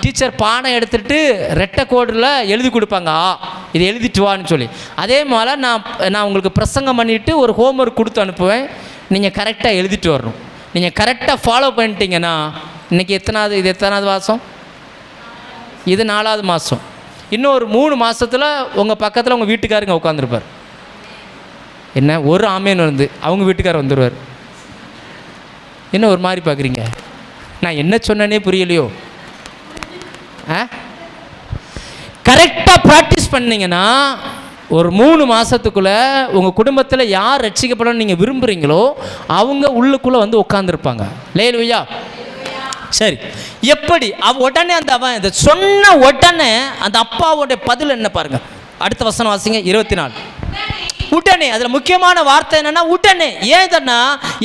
டீச்சர் பாடம் எடுத்துகிட்டு ரெட்டை கோடில் எழுதி கொடுப்பாங்க, இது எழுதிட்டு வான்னு சொல்லி. அதே மாதிரி நான் உங்களுக்கு பிரசங்கம் பண்ணிவிட்டு ஒரு ஹோம்ஒர்க் கொடுத்து அனுப்புவேன். நீங்கள் கரெக்டாக எழுதிட்டு வரணும். நீங்கள் கரெக்டாக ஃபாலோ பண்ணிட்டீங்கன்னா, இன்றைக்கி இது எத்தனாவது மாதம்? இது 4வது மாதம். இன்னும் ஒரு 3 மாதத்தில் உங்கள் பக்கத்தில் உங்கள் வீட்டுக்காரங்க உட்காந்துருப்பார். என்ன ஒரு ஆமேன் அவங்க வீட்டுக்காரர் வந்துடுவார். என்ன ஒரு மாதிரி பார்க்குறீங்க? நான் என்ன சொன்னேனே புரியலையோ? கரெக்டாக ப்ராக்டிஸ் பண்ணீங்கன்னா ஒரு 3 மாதத்துக்குள்ளே உங்கள் குடும்பத்தில் யார் ரட்சிக்கப்படணும்னு நீங்கள் விரும்புகிறீங்களோ அவங்க உள்ளுக்குள்ளே வந்து உட்காந்துருப்பாங்க. லேலுயா. சரி, எப்படி உடனே அவன் இதை சொன்ன உடனே அந்த அப்பாவோடைய பதில் என்ன பாருங்க. அடுத்த வசனம் வாசிங்க, 24. உடனே, அதில் முக்கியமான வார்த்தை என்னன்னா உடனே. ஏன்னா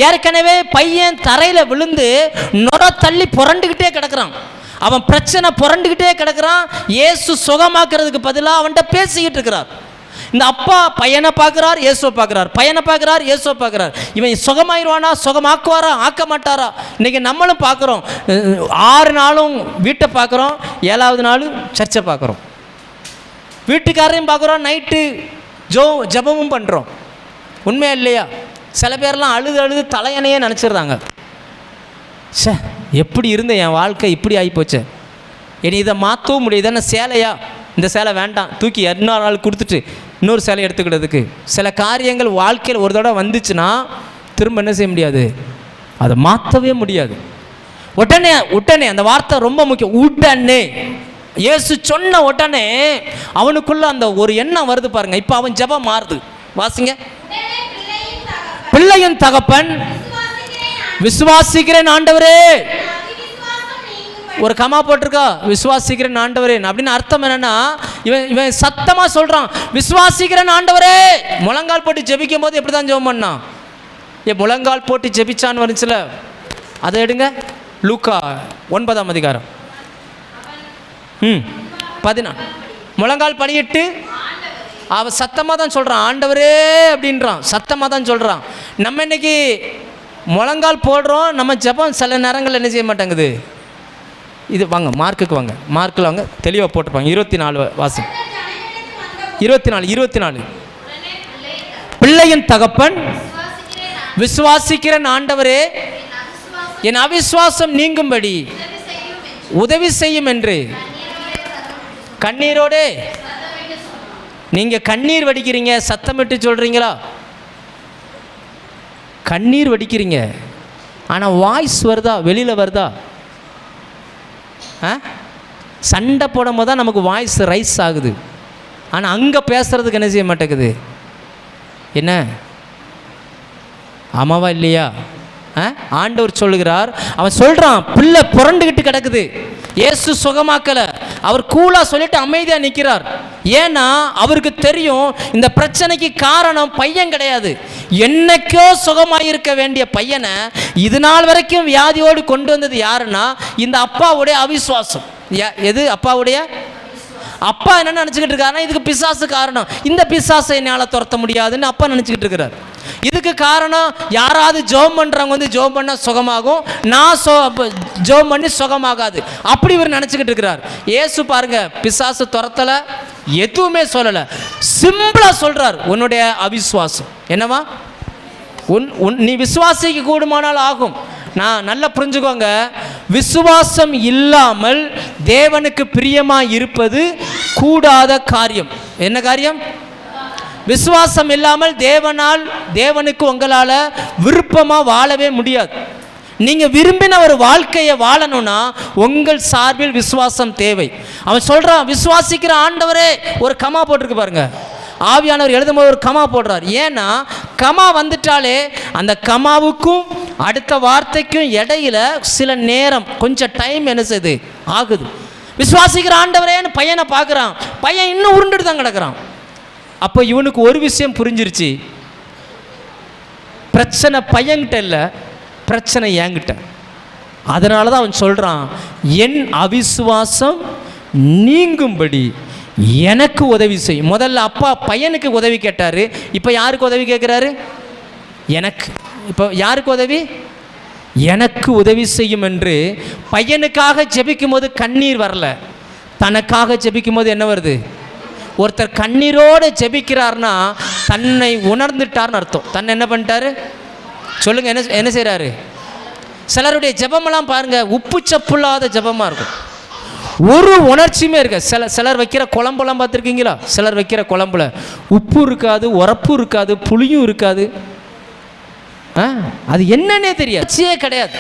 ஏற்கனவே பையன் தரையில் விழுந்து நொர தள்ளி புரண்டுக்கிட்டே கிடக்குறான். அவன் பிரச்சனை புரண்டுக்கிட்டே கிடக்குறான். இயேசு சுகமாக்குறதுக்கு பதிலாக அவன்கிட்ட பேசிக்கிட்டு இருக்கிறார். இந்த அப்பா பையனை பார்க்குறார், இயேசுவை பார்க்குறார், பையனை பார்க்குறார், இயேசுவை பார்க்குறார். இவன் சுகமாயிருவானா, சுகமாக்குவாரா, ஆக்க மாட்டாரா? இன்றைக்கி நம்மளும் பார்க்குறோம். 6 நாளும் வீட்டை பார்க்குறோம், 7வது நாள் சர்ச்சை பார்க்குறோம், வீட்டுக்காரையும் பார்க்குறோம், நைட்டு ஜபமும் பண்ணுறோம். உண்மையா இல்லையா? சில பேர்லாம் அழுது தலையணையே நினச்சிடுறாங்க. சே, எப்படி இருந்த என் வாழ்க்கை இப்படி ஆகிப்போச்சு, இனி இதை மாற்றவும் முடியுது. என்ன சேலையா, இந்த சேலை வேண்டாம், தூக்கி 2 நாள் கொடுத்துட்டு இன்னொரு சேலை எடுத்துக்கிறதுக்கு. சில காரியங்கள் வாழ்க்கையில் ஒரு தடவை வந்துச்சுன்னா திரும்ப என்ன செய்ய முடியாது, அதை மாற்றவே முடியாது. உடனே அந்த வார்த்தை ரொம்ப முக்கியம். உடனே இயேசு சொன்ன உடனே அவனுக்குள்ள அந்த ஒரு எண்ணம் வருது பாருங்க. இப்போ அவன் ஜெபம் மாறுது. வாசிங்க. பிள்ளையின் தகப்பன் விசுவாசிக்கிறேன் ஆண்டவரே. ஒரு கமா போட்டிருக்கா, விசுவாசிக்கிறேன் ஆண்டவரே அப்படின்னு அர்த்தம் என்னன்னா, இவன் சத்தமாக சொல்கிறான், விசுவாசிக்கிறேன் ஆண்டவரே. முழங்கால் போட்டு ஜெபிக்கும் போது எப்படி தான் ஜெபம் பண்ணான்? முழங்கால் போட்டு ஜெபிச்சான்னு வந்துச்சுல, அதை எடுங்க. லூக்கா 9ஆம் அதிகாரம் 14. முழங்கால் படியிட்டு அவன் சத்தமாக தான் சொல்கிறான், ஆண்டவரே அப்படின்றான், சத்தமாக தான் சொல்கிறான். நம்ம இன்னைக்கு முழங்கால் போடுறோம், நம்ம ஜெபம் சில நேரங்கள் என்ன செய்ய மாட்டேங்குது. இது வாங்க, மார்க்குக்கு வாங்க, மார்க்கில் வாங்க, தெளிவாக போட்டிருப்பாங்க. 24 வாசி. 24. பிள்ளையின் தகப்பன் விசுவாசிக்கிறேன் ஆண்டவரே, என் அவிசுவாசம் நீங்கும்படி உதவி செய்யும் என்று கண்ணீரோடு. நீங்கள் கண்ணீர் வடிக்கிறீங்க, சத்தமிட்டு சொல்கிறீங்களா? கண்ணீர் வடிக்கிறீங்க, ஆனால் வாய்ஸ் வருதா, வெளியில் வருதா? சண்டை போடும் போது தான் நமக்கு வாய்ஸ் ரைஸ் ஆகுது. ஆனால் அங்கே பேசுகிறதுக்கு என்ன செய்ய மாட்டேங்குது. என்ன ஆமாவா இல்லையா? ஆண்டவர் சொல்லுகிறார், அவன் சொல்கிறான், பிள்ளை புரண்டுக்கிட்டு கிடக்குது, இயேசு சுகமாக்கலை. அவர் கூலாக சொல்லிட்டு அமைதியாக நிற்கிறார். ஏன்னா அவருக்கு தெரியும் இந்த பிரச்சனைக்கு காரணம் பையன் கிடையாது. என்னைக்கோ சுகமாயிருக்க வேண்டிய பையனை இது நாள் வரைக்கும் வியாதியோடு கொண்டு வந்தது யாருன்னா இந்த அப்பாவுடைய அவிசுவாசம். எது அப்பாவுடைய? அப்பா என்ன நினச்சிக்கிட்டு இருக்காருன்னா இதுக்கு பிசாசு காரணம், இந்த பிசாசை என்னால் துரத்த முடியாதுன்னு அப்பா நினச்சிக்கிட்டு இருக்கிறார். இதுக்கு காரணம் யாராவது ஜோம் பண்ணுறவங்க வந்து ஜோம் பண்ணால் சுகமாகும், நான் ஜோம் பண்ணி சுகமாகாது, அப்படி இவர் நினச்சிக்கிட்டு இருக்கிறார். இயேசு பாருங்க, பிசாசு துரத்தலை, எதுவுமே சொல்லலை, சிம்பிளாக சொல்கிறார், உன்னுடைய அவிசுவாசம் என்னவா, நீ விசுவாசிக்க கூடுமானால் ஆகும். நான் நல்லா புரிஞ்சுக்கோங்க, விசுவாசம் இல்லாமல் தேவனுக்கு பிரியமாக இருப்பது கூடாத காரியம். என்ன காரியம்? விசுவாசம் இல்லாமல் தேவனுக்கு உங்களால் விருப்பமாக வாழவே முடியாது. நீங்கள் விரும்பின ஒரு வாழ்க்கையை வாழணும்னா உங்கள் சார்பில் விசுவாசம் தேவை. அவன் சொல்கிறான், விசுவாசிக்கிற ஆண்டவரே, ஒரு கமா போட்டிருக்கு பாருங்க. ஆவியானவர் எழுதும்போது ஒரு கமா போடுறார். ஏன்னா கமா வந்துட்டாலே அந்த கமாவுக்கும் அடுத்த வார்த்தைக்கும் இடையில சில நேரம் கொஞ்சம் டைம் என்ன செய்யுது ஆகுது. விசுவாசிக்கிற ஆண்டவரேன்னு பையனை பார்க்குறான், பையன் இன்னும் உருண்டுட்டு தான் கிடக்கிறான். அப்போ இவனுக்கு ஒரு விஷயம் புரிஞ்சிருச்சு, பிரச்சனை பையன்கிட்ட இல்லை, பிரச்சனை என்கிட்ட. அதனால தான் அவன் சொல்கிறான், என் அவிசுவாசம் நீங்கும்படி எனக்கு உதவி செய்யும். முதல்ல அப்பா பையனுக்கு உதவி கேட்டார், இப்போ யாருக்கு உதவி கேட்குறாரு? எனக்கு. இப்போ யாருக்கு உதவி? எனக்கு உதவி செய்யும் என்று பையனுக்காக ஜெபிக்கும் போது கண்ணீர் வரல, தனக்காக ஜெபிக்கும் போது என்ன வருது? ஒருத்தர் கண்ணீரோடு ஜெபிக்கிறார்னா தன்னை உணர்ந்துட்டார்னு அர்த்தம். தன்னை என்ன பண்ணிட்டாரு சொல்லுங்க, என்ன செய்கிறாரு? சிலருடைய ஜெபமெல்லாம் பாருங்க, உப்பு சப்புல்லாத ஜெபமாக இருக்கும், ஒரு உணர்ச்சியுமே இருக்க. சிலர் வைக்கிற குழம்புலாம் பார்த்துருக்கீங்களா? சிலர் வைக்கிற குழம்புல உப்பு இருக்காது, உரப்பு இருக்காது, புளியும் இருக்காது. அது என்னன்னே தெரியாது, கிடையாது.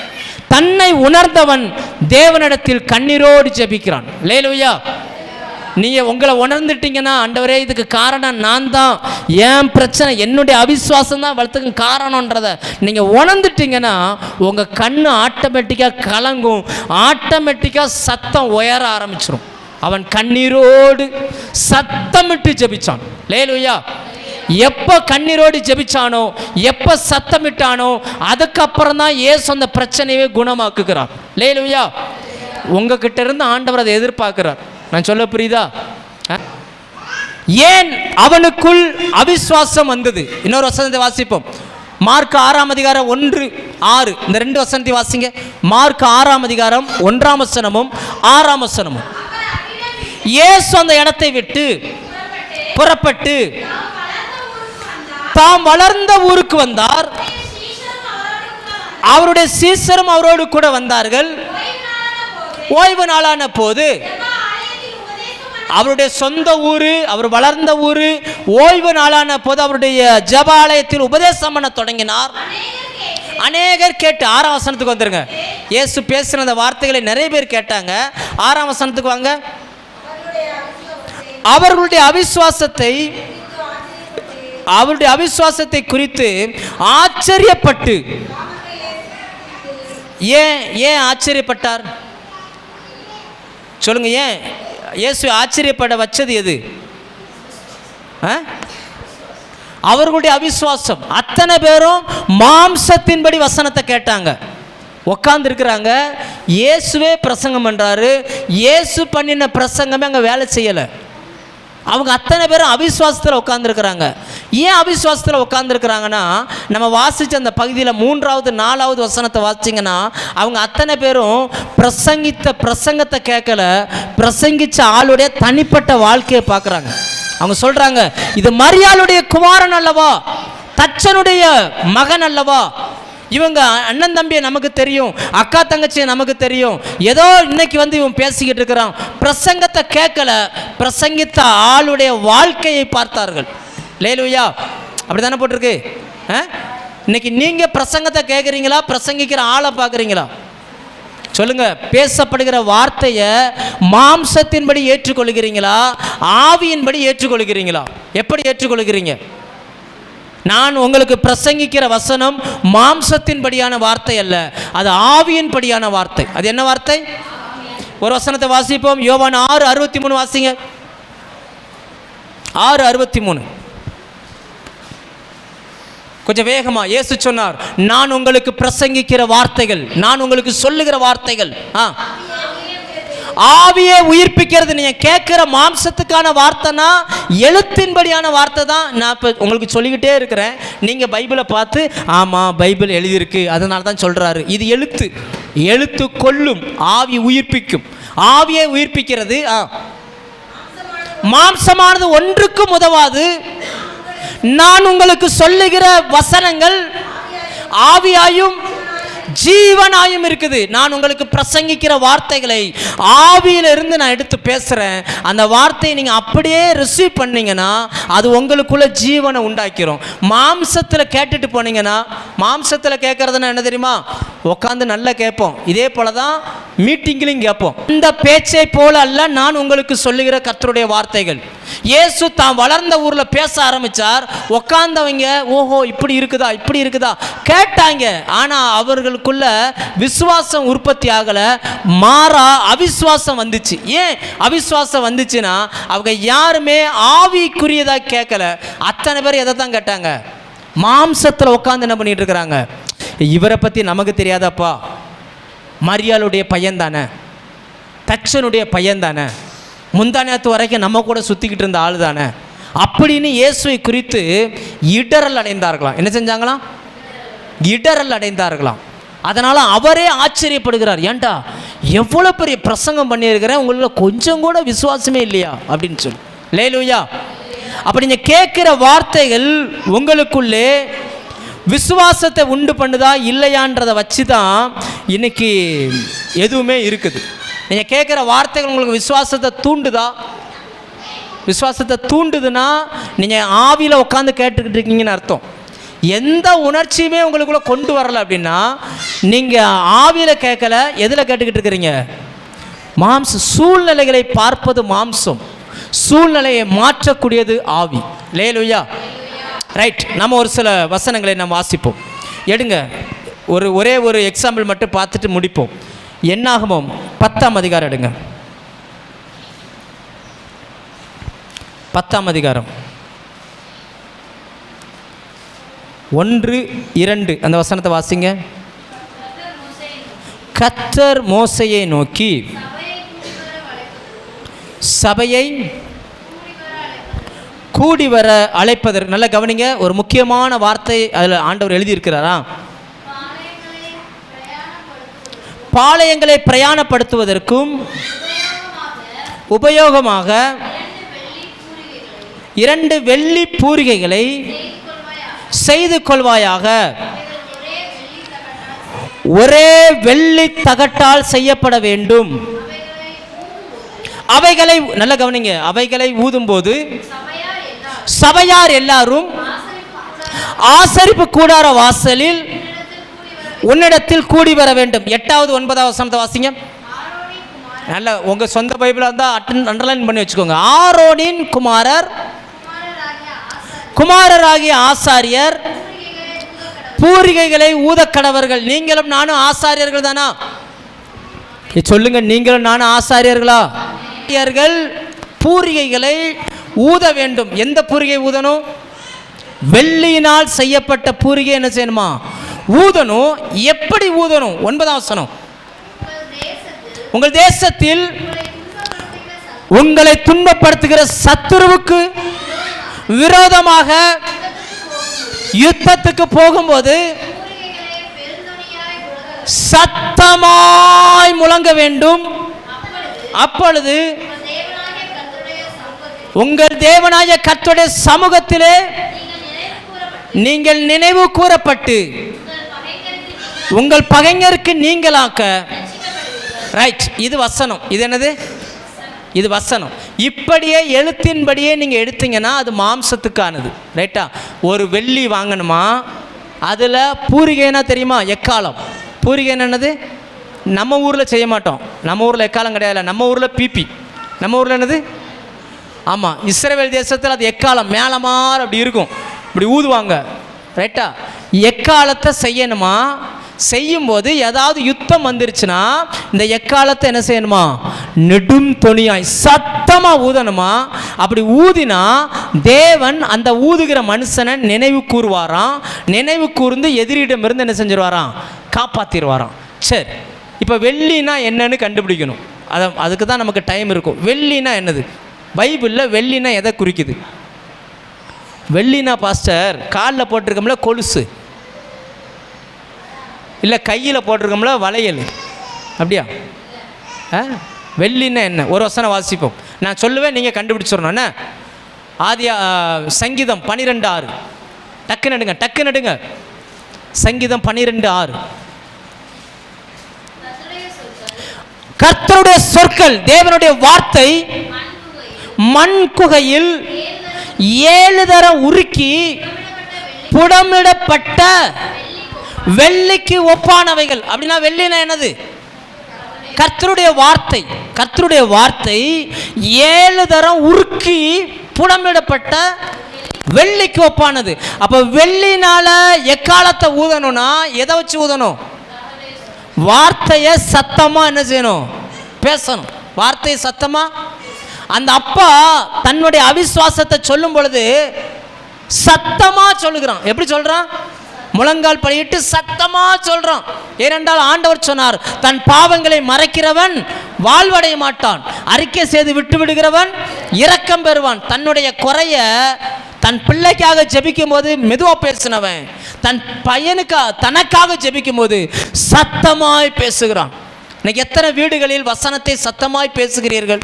தன்னை உணர்ந்தவன் தேவனிடத்தில் கண்ணீரோடு ஜெபிக்கிறான். அல்லேலூயா. நீங்கள் உங்களை உணர்ந்துட்டீங்கன்னா, ஆண்டவரே இதுக்கு காரணம் நான் தான், என் பிரச்சனை என்னுடைய அவிசுவாசம் தான் வளர்த்துக்கு காரணன்றதை நீங்கள் உணர்ந்துட்டீங்கன்னா உங்கள் கண்ணு ஆட்டோமேட்டிக்காக கலங்கும், ஆட்டோமேட்டிக்காக சத்தம் உயர ஆரம்பிச்சிடும். அவன் கண்ணீரோடு சத்தமிட்டு ஜெபிச்சான். அல்லேலூயா. எப்போ கண்ணீரோடு ஜெபிச்சானோ, எப்போ சத்தமிட்டானோ, அதுக்கப்புறம் தான் இயேசு அந்த பிரச்சனையே குணமாக்குகிறார். அல்லேலூயா. உங்ககிட்ட இருந்து ஆண்டவர் அதை எதிர்பார்க்கிறார். நான் சொல்ல புரியுதா? ஏன் அவனுக்குள் அவிசுவாசம் வந்தது? இன்னொரு வசனத்தை வாசிப்போம். மார்க் 6ஆம் அதிகாரம் 1:6. இந்த 2 வசனத்தை வாசிங்க. மார்க் 6ஆம் அதிகாரம் 1ஆம் வசனமும் 6ஆம் வசனமும். இயேசு அந்த இடத்தை விட்டு புறப்பட்டு தாம் வளர்ந்த ஊருக்கு வந்தார். அவருடைய சீஷரும் அவரோடு கூட வந்தார்கள். ஓய்வு நாளான போது, அவருடைய சொந்த ஊரு, அவர் வளர்ந்த ஊரு, ஓய்வு நாளான போது அவருடைய ஜெப ஆலயத்தில் உபதேசம் பண்ண தொடங்கினார். அநேகர் கேட்டு, 6ஆம் வசனத்துக்கு வந்துருங்க. இயேசு பேசுகிற அந்த வார்த்தைகளை நிறைய பேர் கேட்டாங்க. 6ஆம் வசனத்துக்கு வாங்க. அவர்களுடைய அவிசுவாசத்தை குறித்து ஆச்சரியப்பட்டு. ஏன் ஆச்சரியப்பட்டார் சொல்லுங்க? ஏன் இயேசு ஆச்சரியப்பட வச்சது எது? அவர்களுடைய அவிசுவாசம். அத்தனை பேரும் மாம்சத்தின்படி வசனத்தை கேட்டாங்க, உட்கார்ந்து இருக்கிறாங்க. இயேசுவே பிரசங்கம் பண்ணுறாரு. இயேசு பண்ணின பிரசங்கமே அங்கே வேலை செய்யலை. அவங்க அத்தனை பேரும் அவிசுவாசத்தில் உட்காந்துருக்கிறாங்க. ஏன் அவிசுவாசத்தில் உட்காந்துருக்கிறாங்கன்னா, நம்ம வாசித்த அந்த பகுதியில் 3வது 4வது வசனத்தை வாசிச்சிங்கன்னா, அவங்க அத்தனை பேரும் பிரசங்கத்தை கேட்கல, பிரசங்கித்த ஆளுடைய தனிப்பட்ட வாழ்க்கையை பார்க்குறாங்க. அவங்க சொல்கிறாங்க, இது மரியாளுடைய குமாரன் அல்லவா, தச்சனுடைய மகன் அல்லவா, இவங்க அண்ணன் தம்பியை நமக்கு தெரியும், அக்கா தங்கச்சியை நமக்கு தெரியும், ஏதோ இன்னைக்கு வந்து இவன் பேசிக்கிட்டு இருக்கிறான். பிரசங்கத்தை கேட்கல, பிரசங்கித்த ஆளுடைய வாழ்க்கையை பார்த்தார்கள். அல்லேலூயா. அப்படி தானே போட்டிருக்கு. இன்னைக்கு நீங்கள் பிரசங்கத்தை கேட்குறீங்களா, பிரசங்கிக்கிற ஆளை பார்க்குறீங்களா? சொல்லுங்க. பேசப்படுகிற வார்த்தையை மாம்சத்தின்படி ஏற்றுக்கொள்கிறீங்களா, ஆவியின்படி ஏற்றுக்கொள்கிறீங்களா? எப்படி ஏற்றுக்கொள்கிறீங்க? நான் உங்களுக்கு பிரசங்கிக்கிற வசனம் மாம்சத்தின்படியான வார்த்தை அல்ல, அது ஆவியின்படியான வார்த்தை. அது என்ன வார்த்தை? ஒரு வசனத்தை வாசிப்போம். யோவான் 6:63 வாசிங்க. 6:63 கொஞ்சம் வேகமா. இயேசு சொன்னார், நான் உங்களுக்கு பிரசங்கிக்கிற வார்த்தைகள், நான் உங்களுக்கு சொல்லுகிற வார்த்தைகள் ஆவியே உயிர்ப்பிக்கிறது. நீங்கள் கேட்குற மாம்சத்துக்கான வார்த்தைனா எழுத்தின்படியான வார்த்தை தான். நான் இப்போ உங்களுக்கு சொல்லிக்கிட்டே இருக்கிறேன். நீங்கள் பைபிளை பார்த்து, ஆமாம் பைபிள் எழுதியிருக்கு அதனால தான் சொல்கிறாரு. இது எழுத்து கொல்லும், ஆவி உயிர்ப்பிக்கும். ஆவியை உயிர்ப்பிக்கிறது. மாம்சமானது ஒன்றுக்கும் உதவாது. நான் உங்களுக்கு சொல்லுகிற வசனங்கள் ஆவியாயும் ஜீவனாயும் இருக்குது. நான் உங்களுக்கு பிரசங்கிக்கிற வார்த்தைகளை ஆவியிலிருந்து நான் எடுத்து பேசுகிறேன். அந்த வார்த்தையை நீங்கள் அப்படியே ரிசீவ் பண்ணீங்கன்னா அது உங்களுக்குள்ள ஜீவனை உண்டாக்கிறோம். மாம்சத்தில் கேட்டுட்டு போனீங்கன்னா, மாம்சத்தில் கேட்கறதுன்னா என்ன தெரியுமா? உட்காந்து நல்லா கேட்போம். இதே போல தான் மீட்டிங்லையும் கேட்போம். இந்த பேச்சை போல அல்ல நான் உங்களுக்கு சொல்லுகிற கர்த்தருடைய வார்த்தைகள். இயேசு தான் வளர்ந்த ஊரில் பேச ஆரம்பித்தார். உட்கார்ந்தவங்க ஓஹோ இப்படி இருக்குதா கேட்டாங்க. ஆனால் அவர்களுக்குள்ள விசுவாசம் உற்பத்தி ஆகலை, மாறா அவிசுவாசம் வந்துச்சு. ஏன் அவிசுவாசம் வந்துச்சுன்னா, அவங்க யாருமே ஆவிக்குரியதாக கேட்கல. அத்தனை பேர் எதை தான் கேட்டாங்க? மாம்சத்தில் உட்காந்து என்ன பண்ணிட்டு இருக்கிறாங்க? இவரை பற்றி நமக்கு தெரியாதப்பா, மரியாளுடைய பையன் தானே, தச்சனுடைய பையன் தானே, முந்தானத்து வரைக்கும் நம்ம கூட சுற்றிக்கிட்டு இருந்த ஆள் தானே அப்படின்னு இயேசுவை குறித்து இடரல் அடைந்தார்களாம். என்ன செஞ்சாங்களாம்? இடரல் அடைந்தார்களாம். அதனால் அவரே ஆச்சரியப்படுகிறார். ஏன்டா எவ்வளோ பெரிய பிரசங்கம் பண்ணியிருக்கிறேன், உங்களுக்கு கொஞ்சம் கூட விசுவாசமே இல்லையா அப்படின்னு சொல்லி. அல்லேலூயா. அப்படி நீங்கள் கேட்குற வார்த்தைகள் உங்களுக்குள்ளே விசுவாசத்தை உண்டு பண்ணுதா இல்லையான்றதை வச்சு தான் இன்னைக்கு எதுவுமே இருக்குது. நீங்கள் கேட்குற வார்த்தைகள் உங்களுக்கு விசுவாசத்தை தூண்டுதா? விசுவாசத்தை தூண்டுதுன்னா நீங்கள் ஆவியில் உட்காந்து கேட்டுக்கிட்டு இருக்கீங்கன்னு அர்த்தம். எந்த உணர்ச்சியுமே உங்களுக்குள்ள கொண்டு வரல அப்படின்னா நீங்கள் ஆவியில் கேட்கல, எதில் கேட்டுக்கிட்டு இருக்கிறீங்க? மாம்சம். சூழ்நிலைகளை பார்ப்பது மாம்சம், சூழ்நிலையை மாற்றக்கூடியது ஆவி. லேலுயா. ரைட். நம்ம ஒரு சில வசனங்களை நம்ம வாசிப்போம். எடுங்க, ஒரே ஒரு எக்ஸாம்பிள் மட்டும் பார்த்துட்டு முடிப்போம். என்னாகமம் 10ஆம் அதிகாரம் எடுங்க. 10ஆம் அதிகாரம் 1-2 அந்த வசனத்தை வாசிங்க. கர்த்தர் மோசேயை நோக்கி சபையை கூடி வர அழைப்பதற்கு, நல்லா கவனிங்க, ஒரு முக்கியமான வார்த்தை அதில் ஆண்டவர் எழுதியிருக்கிறாரா? பாளையங்களை பிரயாணப்படுத்துவதற்கும் உபயோகமாக 2 வெள்ளி பூரிகைகளை செய்து கொள்வாயாக. ஒரே வெள்ளி தகட்டால் செய்யப்பட வேண்டும். அவைகளை, நல்ல கவனிங்க, அவைகளை ஊதும்போது சபையார் எல்லாரும் ஆசரிப்பு கூடார வாசலில் உன்னிடத்தில் கூடி வர வேண்டும். 8வது 9வது வசனத்தை வாசிங்க. நல்ல உங்க சொந்த பைபிளா இருந்தா அண்டர்லைன் பண்ணி வச்சுக்கோங்க. ஆரோனின் குமாரராகிய ஆசாரியர் பூரிகைகளை ஊதக்கடவர்கள். நீங்களும் நானும் ஆசாரியர்கள் தானா? சொல்லுங்க, நீங்களும் நானும் ஆசாரியர்களா? பூரிகைகளை ஊத வேண்டும். எந்த பூரிகை ஊதணும்? வெள்ளியினால் செய்யப்பட்ட பூரிகை என்ன செய்யணுமா? ஊதணும். எப்படி ஊதணும்? 9ஆம் வசனம். உங்கள் தேசத்தில் உங்களை துன்பப்படுத்துகிற சத்துருவுக்கு விரோதமாக யுத்தத்துக்கு போகும்போது சத்தமாய் முழங்க வேண்டும். அப்பொழுது உங்கள் தேவனாய கர்த்தருடைய சமூகத்திலே நீங்கள் நினைவு கூறப்பட்டு உங்கள் பகைஞருக்கு நீங்களாக்க. ரைட். இது வசனம். இது என்னது? இது வசனம். இப்படியே எழுத்தின்படியே நீங்கள் எடுத்தீங்கன்னா அது மாம்சத்துக்கானது. ரைட்டா? ஒரு வெள்ளி வாங்கணுமா, அதில் பூரிகைனா தெரியுமா? எக்காலம். பூரிகை என்னது? நம்ம ஊரில் செய்ய மாட்டோம். நம்ம ஊரில் எக்காலம் கிடையாது. நம்ம ஊரில் பிபி. நம்ம ஊரில் என்னது? ஆமாம், இஸ்ரவேல் தேசத்தில் அது எக்காலம் மேலமார் அப்படி இருக்கும், இப்படி ஊதுவாங்க. ரைட்டா? எக்காலத்தை செய்யணுமா? செய்யும்போது ஏதாவது யுத்தம் வந்துருச்சுன்னா இந்த எக்காலத்தை என்ன செய்யணுமா? நெடும் தொனியாய் சத்தமாக ஊதணுமா? அப்படி ஊதினா தேவன் அந்த ஊதுகிற மனுஷனை நினைவு கூறுவாராம். நினைவு கூர்ந்து எதிரிடமிருந்து என்ன செஞ்சிருவாராம்? காப்பாற்றிடுவாராம். சரி, இப்போ வெள்ளினா என்னன்னு கண்டுபிடிக்கணும். அதுக்கு தான் நமக்கு டைம் இருக்கும். வெள்ளினா என்னது? பைபிளில் வெள்ளினா எதை குறிக்குது? வெள்ளினா பாஸ்டர் காலில் போட்டிருக்கோம்ல கொலுசு, இல்லை கையில் போட்டிருக்கோம்ல வளையல், அப்படியா? வெள்ளின்னா என்ன? ஒரு வசனம் வாசிப்போம், நான் சொல்லுவேன், நீங்கள் கண்டுபிடிச்சிடணும். சங்கீதம் 12:6. டக்கு நடுங்க. சங்கீதம் 12:6. கர்த்தருடைய சொற்கள், தேவனுடைய வார்த்தை மண் குகையில் 7 தரம் உருக்கி புடமிடப்பட்ட வெள்ளிக்கு ஒப்பானவைகள். அப்படின்னா வெள்ளினா என்னது? கர்த்தருடைய வார்த்தை. கர்த்தருடைய வார்த்தை 7 தரம் உருக்கி புடமிடப்பட்ட வெள்ளிக்கு ஒப்பானது. அப்போ வெள்ளினால எக்காலத்தை ஊதணும்னா எதை வச்சு ஊதணும்? வார்த்தையை சத்தமா என்ன செய்யணும்? பேசணும். வார்த்தையை சத்தமா. அந்த அப்பா தன்னுடைய அவிசுவாசத்தை சொல்லும் பொழுது சத்தமா சொல்லுகிறான். எப்படி சொல்றான்? முழங்கால் படியிட்டு சத்தமா சொல்றான். ஏனென்றால் ஆண்டவர் சொன்னார், தன் பாவங்களை மறைக்கிறவன் வாழ்வடைய மாட்டான், அறிக்கை செய்து விட்டு விடுகிறவன் இரக்கம் பெறுவான். தன்னுடைய குறைய தன் பிள்ளைக்காக ஜெபிக்கும் போது மெதுவா பேசினவன் தன் தனக்காக ஜெபிக்கும் போது சத்தமாய் பேசுகிறான். இன்னைக்கு எத்தனை வீடுகளில் வசனத்தை சத்தமாய் பேசுகிறீர்கள்?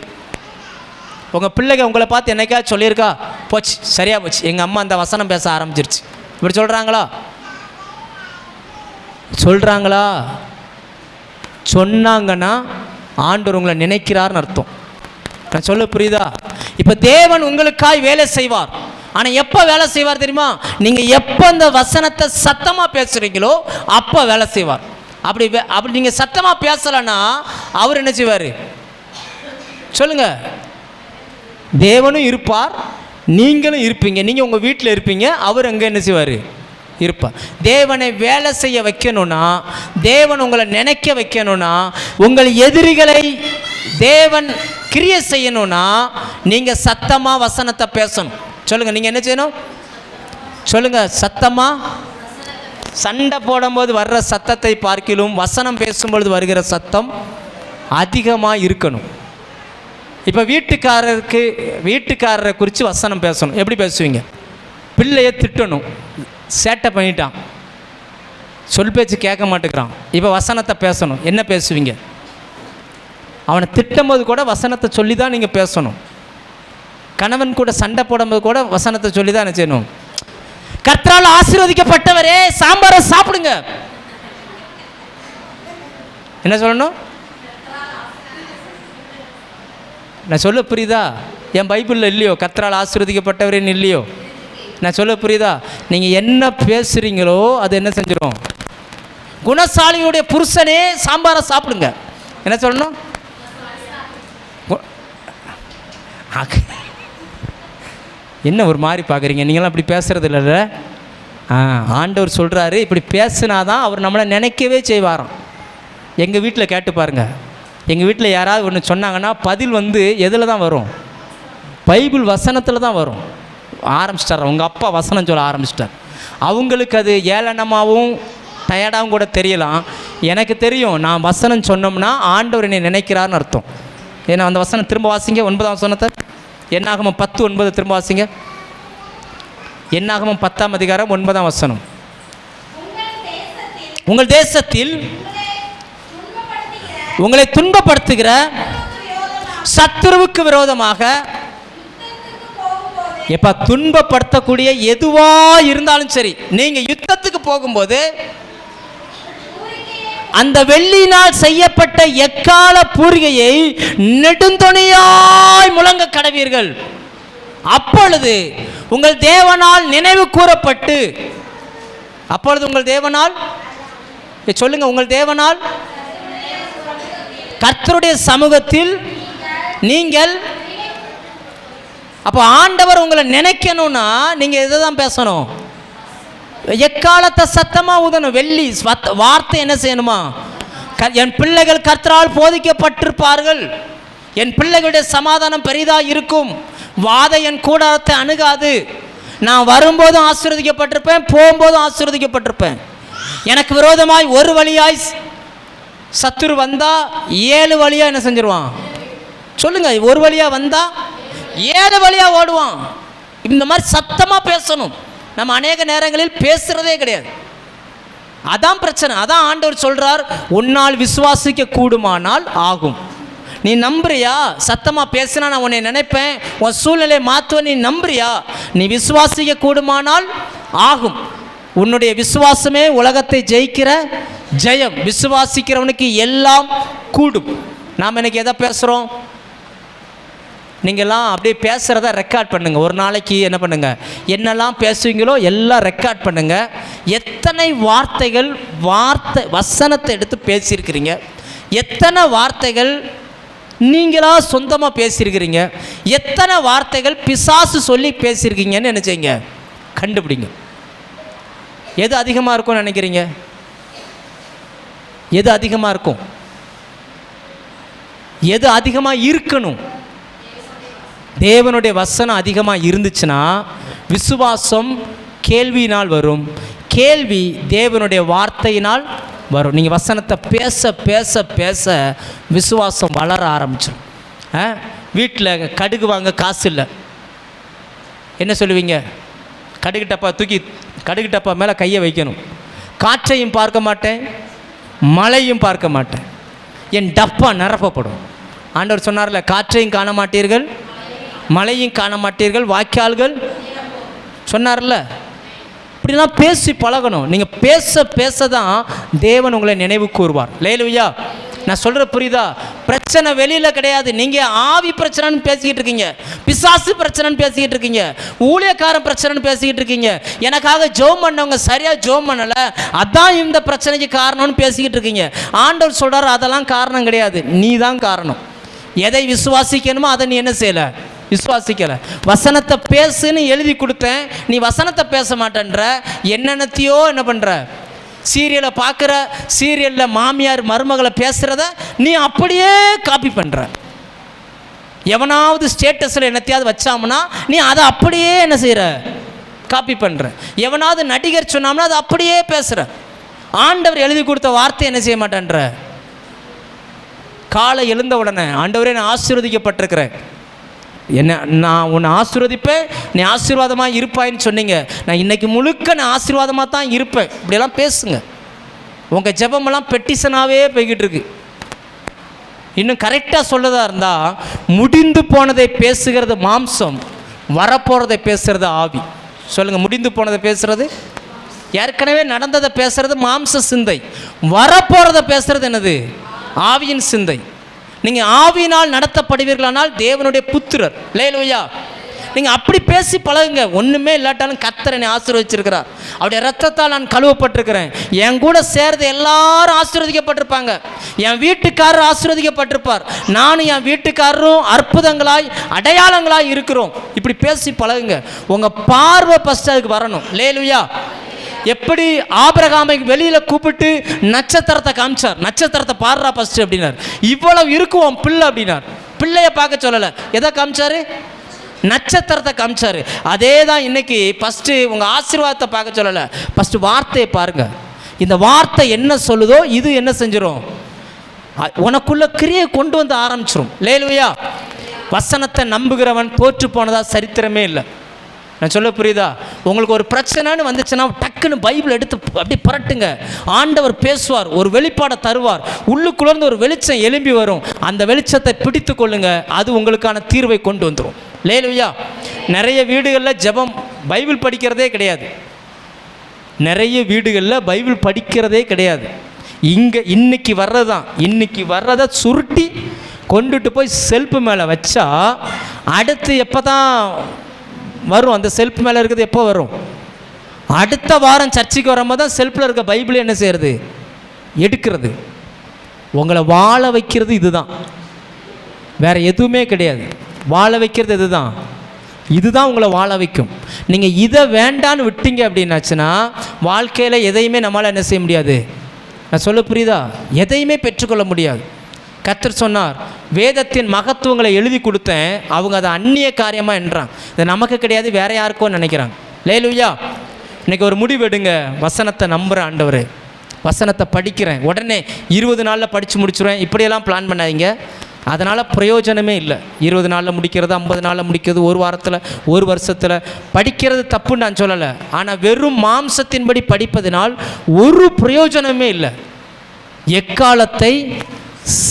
உங்க பிள்ளைங்க உங்களை பார்த்து என்னைக்கா சொல்லியிருக்கா, போச்சு சரியா போச்சு, எங்க அம்மா அந்த வசனம் பேச ஆரம்பிச்சிருச்சு, இப்படி சொல்றாங்களா? சொன்னாங்கன்னா ஆண்டவர் உங்களை நினைக்கிறார்னு அர்த்தம். நான் சொல்ல புரியுதா? இப்போ தேவன் உங்களுக்காய் வேலை செய்வார். ஆனால் எப்போ வேலை செய்வார் தெரியுமா? நீங்கள் எப்போ இந்த வசனத்தை சத்தமாக பேசுகிறீங்களோ அப்போ வேலை செய்வார். அப்படி நீங்கள் சத்தமாக பேசலைன்னா அவர் என்ன செய்வார் சொல்லுங்க? தேவனும் இருப்பார், நீங்களும் இருப்பீங்க. நீங்கள் உங்கள் வீட்டில் இருப்பீங்க, அவர் அங்கே என்ன செய்வார் இருப்பார். தேவனை வேலை செய்ய வைக்கணும்னா, தேவன் உங்களை நினைக்க வைக்கணும்னா, உங்கள் எதிரிகளை தேவன் கிரியை செய்யணும்னா நீங்கள் சத்தமாக வசனத்தை பேசணும். சொல்லுங்கள், நீங்கள் என்ன செய்யணும் சொல்லுங்கள்? சத்தமாக. சண்டை போடும்போது வர்ற சத்தத்தை பார்க்கிலும் வசனம் பேசும்பொழுது வருகிற சத்தம் அதிகமாக இருக்கணும். இப்போ வீட்டுக்காரரை குறித்து வசனம் பேசணும். எப்படி பேசுவீங்க? பிள்ளையை திட்டணும், சேட்டை பண்ணிட்டான், சொல் பேச்சு கேட்க மாட்டேங்கிறான், இப்போ வசனத்தை பேசணும். என்ன பேசுவீங்க? அவனை திட்டும்போது கூட வசனத்தை சொல்லி தான் நீங்கள் பேசணும். கணவன் கூட சண்டை போடும்போது கூட வசனத்தை சொல்லி தான் என்ன செய்யணும்? கர்த்தரால் ஆசீர்வதிக்கப்பட்டவரே சாம்பாரை சாப்பிடுங்க. என்ன சொல்லணும்? நான் சொல்ல புரியுதா? என் பைபிளில் இல்லையோ கர்த்தரால் ஆசீர்வதிக்கப்பட்டவரேன்னு இல்லையோ? நான் சொல்ல புரியுதா? நீங்கள் என்ன பேசுகிறீங்களோ அது என்ன செஞ்சிடும்? குணசாலியுடைய புருஷனே சாம்பாரை சாப்பிடுங்க. என்ன சொல்லணும்? என்ன ஒரு மாதிரி பார்க்குறீங்க? நீங்களாம் அப்படி பேசுகிறது இல்லைல்ல? ஆண்டவர் சொல்கிறாரு, இப்படி பேசுனாதான் அவர் நம்மளை நினைக்கவே செய்வாராம். எங்கள் வீட்டில் கேட்டு பாருங்கள். எங்கள் வீட்டில் யாராவது ஒன்று சொன்னாங்கன்னா பதில் எதில் தான் வரும்? பைபிள் வசனத்தில் தான் வரும். ஆரம்பிச்சிட்டார், உங்கள் அப்பா வசனம் சொல்ல ஆரம்பிச்சிட்டார். அவங்களுக்கு அது ஏளனமாகவும் டயர்டாகவும் கூட தெரியலாம். எனக்கு தெரியும், நான் வசனம் சொன்னோம்னா ஆண்டவர் என்னை நினைக்கிறார்னு அர்த்தம். ஏன்னா அந்த வசனம் திரும்ப வாசிங்க, 9ஆம் வசனத்தை. என்னாகமம் 10:9 திரும்ப வாசிங்க. என்னாகமம் 10ஆம் அதிகாரம் 9ஆம் வசனம். உங்கள் தேசத்தில் உங்களை துன்பப்படுத்துகிற சத்துருவுக்கு விரோதமாக, எப்ப துன்பப்படுத்தக்கூடிய எதுவா இருந்தாலும் சரி, நீங்க யுத்தத்துக்கு போகும்போது அந்த வெள்ளியினால் செய்யப்பட்ட எக்கால பூரிகையை நெடுந்தொனியாய் முழங்க கடவீர்கள். அப்பொழுது உங்கள் தேவனால் நினைவு கூறப்பட்டு, அப்பொழுது உங்கள் தேவனால் சொல்லுங்க, உங்கள் தேவனால் கர்த்தருடைய சமூகத்தில் நீங்கள். அப்போ ஆண்டவர் உங்களை நினைக்கணும்னா நீங்க இதை தான் பேசணும். எக்காலத்தை சத்தமாக ஊதணும். வெள்ளி வார்த்தை என்ன செய்யணுமா? என் பிள்ளைகள் கர்த்தரால் போதிக்கப்பட்டிருப்பார்கள், என் பிள்ளைகளுடைய சமாதானம் பெரிதாக இருக்கும், வாதை என் கூடாரத்தை அணுகாது, நான் வரும்போதும் ஆசீர்வதிக்கப்பட்டிருப்பேன், போகும்போதும் ஆசீர்வதிக்கப்பட்டிருப்பேன். எனக்கு விரோதமாய் ஒரு வழியாய் சத்துரு வந்தா 7 வழியா என்ன செஞ்சிருவான்? சொல்லுங்க, ஒரு வழியா வந்தா 7 வழியா ஓடுவான். இந்த மாதிரி சத்தமா பேசணும். நம்ம அநேக நேரங்களில் பேசுறதே கிடையாது. அதான் பிரச்சனை. அதான் ஆண்டவர் சொல்றார், உன்னால் விசுவாசிக்க கூடுமானால் ஆகும். நீ நம்புறியா? சத்தமா பேசினா நான் உன்னை நினைப்பேன், உன் சூழ்நிலையை மாற்றுவேன். நீ நம்புறியா? நீ விசுவாசிக்க கூடுமானால் ஆகும். உன்னுடைய விசுவாசமே உலகத்தை ஜெயிக்கிற ஜெயம். விசுவாசிக்கிறவனுக்கு எல்லாம் கூடும். நாம் இன்னைக்கு எதை பேசுகிறோம்? நீங்கள்லாம் அப்படியே பேசுகிறத ரெக்கார்ட் பண்ணுங்கள். ஒரு நாளைக்கு என்ன பண்ணுங்கள், என்னெல்லாம் பேசுவீங்களோ எல்லாம் ரெக்கார்ட் பண்ணுங்கள். எத்தனை வசனத்தை எடுத்து பேசியிருக்கிறீங்க, எத்தனை வார்த்தைகள் நீங்களாக சொந்தமாக பேசியிருக்கிறீங்க, எத்தனை வார்த்தைகள் பிசாசு சொல்லி பேசியிருக்கீங்கன்னு என்ன செய்யுங்க, கண்டுபிடிங்க. எது அதிகமாக இருக்கும்னு நினைக்கிறீங்க? எது அதிகமாக இருக்கும்? எது அதிகமாக இருக்கணும்? தேவனுடைய வசனம் அதிகமாக இருந்துச்சுன்னா விசுவாசம் கேள்வியினால் வரும், கேள்வி தேவனுடைய வார்த்தையினால் வரும். நீங்கள் வசனத்தை பேச பேச பேச விசுவாசம் வளர ஆரம்பிச்சிடும். வீட்டில் கடுகு வாங்க காசு இல்லை, என்ன சொல்லுவீங்க? கடுகு டப்பா மேலே கையை வைக்கணும். காற்றையும் பார்க்க மாட்டேன், மழையும் பார்க்க மாட்டேன், என் டப்பா நிரப்பப்படும். ஆண்டவர் சொன்னார்ல, காற்றையும் காண மாட்டீர்கள், மழையும் காண மாட்டீர்கள், வாய்க்கால்கள் சொன்னார்ல. இப்படிலாம் பேசி பழகணும். நீங்கள் பேச பேச தான் தேவன் உங்களை நினைவு கூறுவார். அல்லேலூயா. நான் சொல்கிற புரியுதா? பிரச்சனை வெளியில் கிடையாது. நீங்கள் ஆவி பிரச்சனைன்னு பேசிக்கிட்டு இருக்கீங்க, பிசாசு பிரச்சனைன்னு பேசிக்கிட்டு இருக்கீங்க, ஊழியக்காரன் பிரச்சனைன்னு பேசிக்கிட்டு இருக்கீங்க, எனக்காக ஜெபம் பண்ணவங்க சரியாக ஜெபம் பண்ணலை அதான் இந்த பிரச்சனைக்கு காரணம்னு பேசிக்கிட்டு இருக்கீங்க. ஆண்டவர் சொல்கிறார் அதெல்லாம் காரணம் கிடையாது, நீ தான் காரணம். எதை விசுவாசிக்கணுமோ அதை நீ என்ன செய்யலை? விசுவாசிக்கலை. வசனத்தை பேசுன்னு எழுதி கொடுத்தேன், நீ வசனத்தை பேச மாட்டேன்ற, என்னென்னத்தையோ என்ன பண்ணுற? சீரியலை பார்க்குற, சீரியலில் மாமியார் மருமகளை பேசுகிறத நீ அப்படியே காப்பி பண்ணுற. எவனாவது ஸ்டேட்டஸில் என்னத்தையாவது வச்சாமுன்னா நீ அதை அப்படியே என்ன செய்கிற? காப்பி பண்ணுற. எவனாவது நடிகர் சொன்னாம்னா அதை அப்படியே பேசுகிற. ஆண்டவர் எழுதி கொடுத்த வார்த்தை என்ன செய்ய மாட்டேன்ற? காலை எழுந்த உடனே ஆண்டவரே நான் ஆசீர்வதிக்கப்பட்டிருக்கிறேன், என்ன நான் உன்னை ஆசீர்வதிப்பேன், நீ ஆசீர்வாதமாக இருப்பாயின்னு சொன்னீங்க, நான் இன்றைக்கி முழுக்க நான் ஆசீர்வாதமாக தான் இருப்பேன். இப்படியெல்லாம் பேசுங்க. உங்கள் ஜெபமெல்லாம் பெட்டிஷனாகவே போய்கிட்டு இருக்கு. இன்னும் கரெக்டாக சொல்லதாக இருந்தால், முடிந்து போனதை பேசுகிறது மாம்சம், வரப்போகிறதை பேசுகிறது ஆவி. சொல்லுங்கள், முடிந்து போனதை பேசுகிறது, ஏற்கனவே நடந்ததை பேசுகிறது மாம்ச சிந்தை, வரப்போகிறத பேசுகிறது என்னது? ஆவியின் சிந்தை. நீங்கள் ஆவியினால் நடத்தப்படுவீர்களானால் தேவனுடைய புத்திரர். அல்லேலூயா. நீங்கள் அப்படி பேசி பழகுங்க. ஒன்றுமே இல்லாட்டாலும் கர்த்தர் என்னை ஆசீர்வதிச்சிருக்கிறார், அவருடைய ரத்தத்தால் நான் கழுவப்பட்டிருக்கிறேன், என் கூட சேர்ந்து எல்லாரும் ஆசீர்வதிக்கப்பட்டிருப்பாங்க, என் வீட்டுக்காரர் ஆசீர்வதிக்கப்பட்டிருப்பார், நானும் என் வீட்டுக்காரரும் அற்புதங்களாய் அடையாளங்களாய் இருக்கிறோம். இப்படி பேசி பழகுங்க. உங்கள் பார்வை ஃபஸ்ட்டு அதுக்கு வரணும். அல்லேலூயா. எப்படி ஆபிரகாமை வெளியில் கூப்பிட்டு நட்சத்திரத்தை காமிச்சார், நட்சத்திரத்தை பாடுறா ஃபஸ்ட்டு அப்படின்னார். இவ்வளவு இருக்குவோம் பிள்ளை அப்படின்னார். பிள்ளைய பார்க்க சொல்லலை, எதை காமிச்சாரு? நட்சத்திரத்தை காமிச்சாரு. அதே தான் இன்னைக்கு ஃபஸ்ட்டு உங்கள் ஆசீர்வாதத்தை பார்க்க சொல்லலை, ஃபஸ்ட்டு வார்த்தையை பாருங்க. இந்த வார்த்தை என்ன சொல்லுதோ இது என்ன செஞ்சிடும்? உனக்குள்ள கிரியை கொண்டு வந்து ஆரம்பிச்சிடும். அல்லேலூயா. வசனத்தை நம்புகிறவன் தோற்று போனதா சரித்திரமே இல்லை. நான் சொல்ல புரியுதா? உங்களுக்கு ஒரு பிரச்சனைன்னு வந்துச்சுன்னா டக்குன்னு பைபிள் எடுத்து அப்படி புரட்டுங்க. ஆண்டவர் பேசுவார், ஒரு வெளிப்பாடை தருவார், உள்ளுக்குள்ளேருந்து ஒரு வெளிச்சம் எழும்பி வரும். அந்த வெளிச்சத்தை பிடித்து கொள்ளுங்க, அது உங்களுக்கான தீர்வை கொண்டு வந்துடும். அல்லேலூயா. நிறைய வீடுகளில் ஜெபம் பைபிள் படிக்கிறதே கிடையாது. நிறைய வீடுகளில் பைபிள் படிக்கிறதே கிடையாது. இன்னைக்கு வர்றதான், இன்னைக்கு வர்றதை சுருட்டி கொண்டுட்டு போய் செல்ஃபு மேலே வச்சா அடுத்து எப்போ தான் வரும்? அந்த செல்ஃப் மேலே இருக்கிறது எப்போ வரும்? அடுத்த வாரம் சர்ச்சைக்கு வரும்போது தான் செல்ஃபில் இருக்க பைபிள் என்ன செய்கிறது? எடுக்கிறது. உங்களை வாழ வைக்கிறது இதுதான், வேறு எதுவுமே கிடையாது. வாழ வைக்கிறது இதுதான், இதுதான் உங்களை வாழ வைக்கும். நீங்கள் இதை வேண்டான்னு விட்டீங்க அப்படின்னாச்சுன்னா வாழ்க்கையில் எதையுமே நம்மளால் என்ன செய்ய முடியாது. நான் சொல்ல புரியுதா? எதையுமே பெற்றுக்கொள்ள முடியாது. கர்த்தர் சொன்னார், வேதத்தின் மகத்துவங்களை எழுதி கொடுத்தேன், அவங்க அதை அந்நிய காரியமாக என்றாங்க. இது நமக்கு கிடையாது, வேற யாருக்கோ நினைக்கிறாங்க. அல்லேலூயா. இன்றைக்கி ஒரு முடிவு எடுங்க, வசனத்தை நம்புகிறேன் ஆண்டவர், வசனத்தை படிக்கிறேன், உடனே 20 நாளில் படித்து முடிச்சுருவேன், இப்படியெல்லாம் பிளான் பண்ணாதீங்க. அதனால் பிரயோஜனமே இல்லை. 20 நாளில் முடிக்கிறது, 50 நாளில் முடிக்கிறது, ஒரு வாரத்தில், ஒரு வருஷத்தில் படிக்கிறது தப்புன்னு நான் சொல்லலை. ஆனால் வெறும் மாம்சத்தின்படி படிப்பதினால் ஒரு பிரயோஜனமே இல்லை. எக்காலத்தை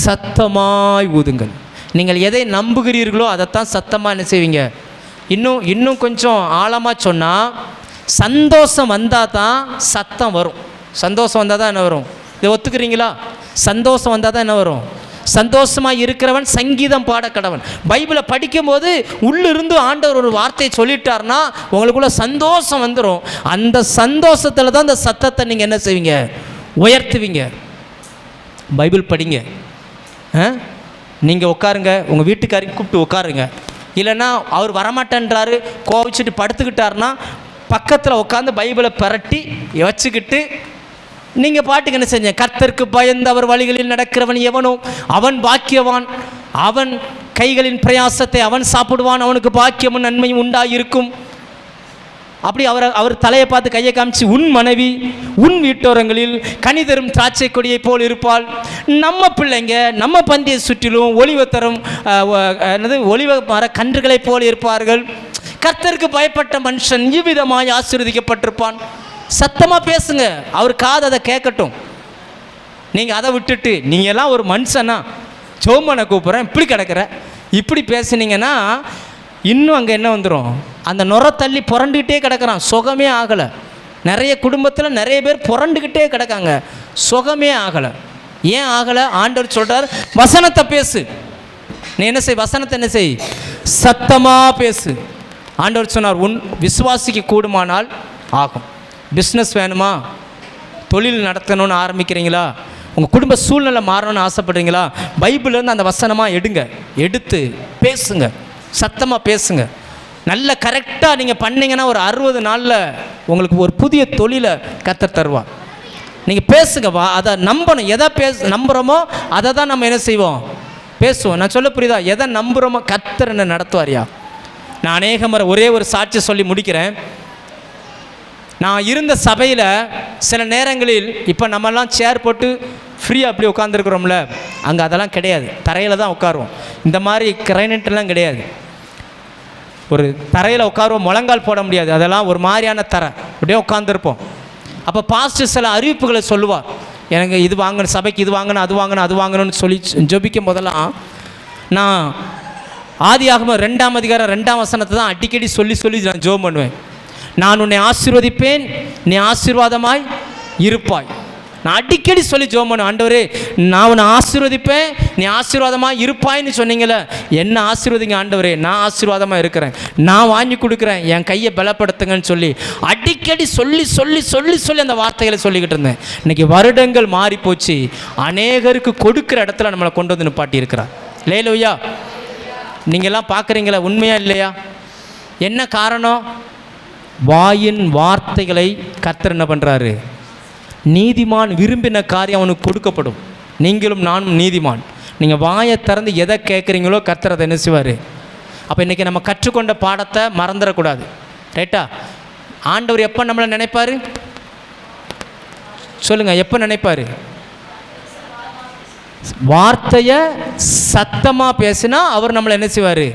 சத்தமாய் ஊதுங்கள். நீங்கள் எதை நம்புகிறீர்களோ அதைத்தான் சத்தமாக என்ன செய்வீங்க? இன்னும் கொஞ்சம் ஆழமாக சொன்னால், சந்தோஷம் வந்தால் தான் சத்தம் வரும். சந்தோஷம் வந்தால் தான் என்ன வரும்? இதை ஒத்துக்கிறீங்களா? சந்தோஷம் வந்தால் தான் என்ன வரும்? சந்தோஷமாக இருக்கிறவன் சங்கீதம் பாட கடவன். பைபிளை படிக்கும்போது உள்ளிருந்து ஆண்டவர் ஒரு வார்த்தையை சொல்லிட்டார்னா உங்களுக்குள்ள சந்தோஷம் வந்துடும். அந்த சந்தோஷத்தில் தான் அந்த சத்தத்தை நீங்கள் என்ன செய்வீங்க? உயர்த்துவீங்க. பைபிள் படிங்க. நீங்கள் உட்காருங்க, உங்கள் வீட்டுக்காரையும் கூப்பிட்டு உட்காருங்க. இல்லைன்னா அவர் வரமாட்டேன்றாரு, கோவிச்சுட்டு படுத்துக்கிட்டாருன்னா பக்கத்தில் உட்காந்து பைபிளை பரட்டி வச்சுக்கிட்டு நீங்கள் பாட்டுக்கு என்ன செஞ்ச? கர்த்தருக்கு பயந்து அவர் வழிகளில் நடக்கிறவன் எவனோ அவன் பாக்கியவான், அவன் கைகளின் பிரயாசத்தை அவன் சாப்பிடுவான், அவனுக்கு பாக்கியமும் நன்மையும் உண்டாயிருக்கும். அப்படி அவர் தலையை பார்த்து கையை காமிச்சு, உன் மனைவி உன் வீட்டோரங்களில் கனிதரும் திராட்சை கொடியை போல் இருப்பாள். நம்ம பிள்ளைங்க நம்ம பந்தியை சுற்றிலும் ஒளிவ மர கன்றுகளைப் போல் இருப்பார்கள். கர்த்தருக்கு பயப்பட்ட மனுஷன் இவ்விதமாய் ஆசீர்வதிக்கப்பட்டிருப்பான். சத்தமாக பேசுங்க, அவர் காது அதை கேட்கட்டும். நீங்கள் அதை விட்டுட்டு நீங்கள் எல்லாம் ஒரு மனுஷனா சோமனை கூப்பிட்றேன் இப்படி கிடக்கிற இப்படி பேசுனீங்கன்னா இன்னும் அங்கே என்ன வந்துடும்? அந்த நுர தள்ளி புரண்டுக்கிட்டே கிடக்கிறான், சுகமே ஆகலை. நிறைய குடும்பத்தில் நிறைய பேர் புரண்டுக்கிட்டே கிடக்காங்க, சுகமே ஆகலை. ஏன் ஆகலை? ஆண்டவர் சொல்கிறார், வசனத்தை பேசு. நீ என்ன செய்? வசனத்தை என்ன செய்? சத்தமாக பேசு. ஆண்டவர் சொன்னார், உன் விசுவாசிக்கு கூடுமானால் ஆகும். பிஸ்னஸ் வேணுமா? தொழில் நடத்தணும்னு ஆரம்பிக்கிறீங்களா? உங்கள் குடும்ப சூழ்நிலை மாறணும்னு ஆசைப்படுறீங்களா? பைபிள்லேருந்து அந்த வசனமாக எடுத்து பேசுங்க, சத்தமாக பேசுங்க. நல்ல கரெக்டாக நீங்கள் பண்ணிங்கன்னா ஒரு 60 நாளில் உங்களுக்கு ஒரு புதிய தொழிலை கர்த்தர் தருவார். நீங்கள் பேசுங்க, அதை நம்பணும். எதை நம்புகிறோமோ அதை தான் நம்ம என்ன செய்வோம்? பேசுவோம். நான் சொல்ல புரியுதா? எதை நம்புகிறோமோ கர்த்தர் என்ன நடத்துவாரியா? நான் அநேக முறை ஒரே ஒரு சாட்சி சொல்லி முடிக்கிறேன். நான் இருந்த சபையில் சில நேரங்களில், இப்போ நம்மெல்லாம் சேர் போட்டு ஃப்ரீயாக அப்படி உட்காந்துருக்குறோம்ல, அங்கே அதெல்லாம் கிடையாது. தரையில் தான் உட்காருவோம். இந்த மாதிரி கிரைனட்டெல்லாம் கிடையாது. ஒரு தரையில் உட்காருவோம், முழங்கால் போட முடியாது. அதெல்லாம் ஒரு மாதிரியான தரை, அப்படியே உட்காந்துருப்போம். அப்போ பாஸ்டர் சில அறிவிப்புகளை சொல்லுவார். எனக்கு இது வாங்கணும், சபைக்கு இது வாங்கணும், அது வாங்கணும்னு சொல்லி ஜெபிக்கும் போதெல்லாம் நான் ஆதியாகமம் 2ஆம் அதிகாரம் 2ஆம் வசனத்தை தான் அடிக்கடி சொல்லி நான் ஜெபம் பண்ணுவேன். நான் உன்னை ஆசீர்வதிப்பேன், நீ ஆசீர்வாதமாய் இருப்பாய். நான் அடிக்கடி சொல்லி ஜெபம் பண்ணுவேன், ஆண்டவரே நான் உன்னை ஆசீர்வதிப்பேன், நீ ஆசீர்வாதமாக இருப்பாய்ன்னு சொன்னீங்களே, என்ன ஆசீர்வதிங்க ஆண்டவரே, நான் ஆசீர்வாதமாக இருக்கிறேன், நான் வாங்கி கொடுக்குறேன், என் கையை பலப்படுத்துங்கன்னு சொல்லி அடிக்கடி சொல்லி அந்த வார்த்தைகளை சொல்லிக்கிட்டு இருந்தேன். இன்றைக்கி வருடங்கள் மாறி போச்சு. அநேகருக்கு கொடுக்குற இடத்துல நம்மளை கொண்டு வந்து நிப்பாட்டி இருக்கிறார். லேலூயா. நீங்கள்லாம் பார்க்குறீங்களா? உண்மையா இல்லையா? என்ன காரணம்? வாயின் வார்த்தைகளை கர்த்தர் என்ன பண்ணுறாரு? நீதிமான் விரும்பின காரியம் அவனுக்கு கொடுக்கப்படும். நீங்களும் நானும் நீதிமான். நீங்கள் வாயை திறந்து எதை கேட்குறீங்களோ கர்த்தர் அதை என்ன செய்வார்? அப்போ இன்றைக்கி நம்ம கற்றுக்கொண்ட பாடத்தை மறந்துடக்கூடாது. ரைட்டா? ஆண்டவர் எப்போ நம்மளை நினைப்பார்? சொல்லுங்கள், எப்போ நினைப்பார்? வார்த்தையை சத்தமாக பேசினா அவர் நம்மளை என்ன செய்வார்?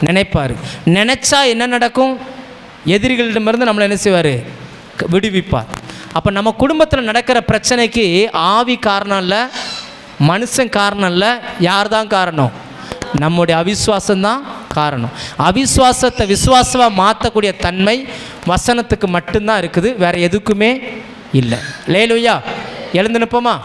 நினைப்பார். நினச்சா என்ன நடக்கும்? எதிரிகளிடமிருந்து நம்மளை என்ன செய்வார்? விடுவிப்பார். அப்போ நம்ம குடும்பத்தில் நடக்கிற பிரச்சனைக்கு ஆவி காரணம் இல்லை, மனுஷன் காரணம் இல்லை. யார் தான் காரணம்? நம்முடைய அவிசுவாசம்தான் காரணம். அவிசுவாசத்தை விசுவாசமாக மாற்றக்கூடிய தன்மை வசனத்துக்கு மட்டும்தான் இருக்குது, வேறு எதுக்குமே இல்லை. லேலூயா. எழுந்து நிற்போமா?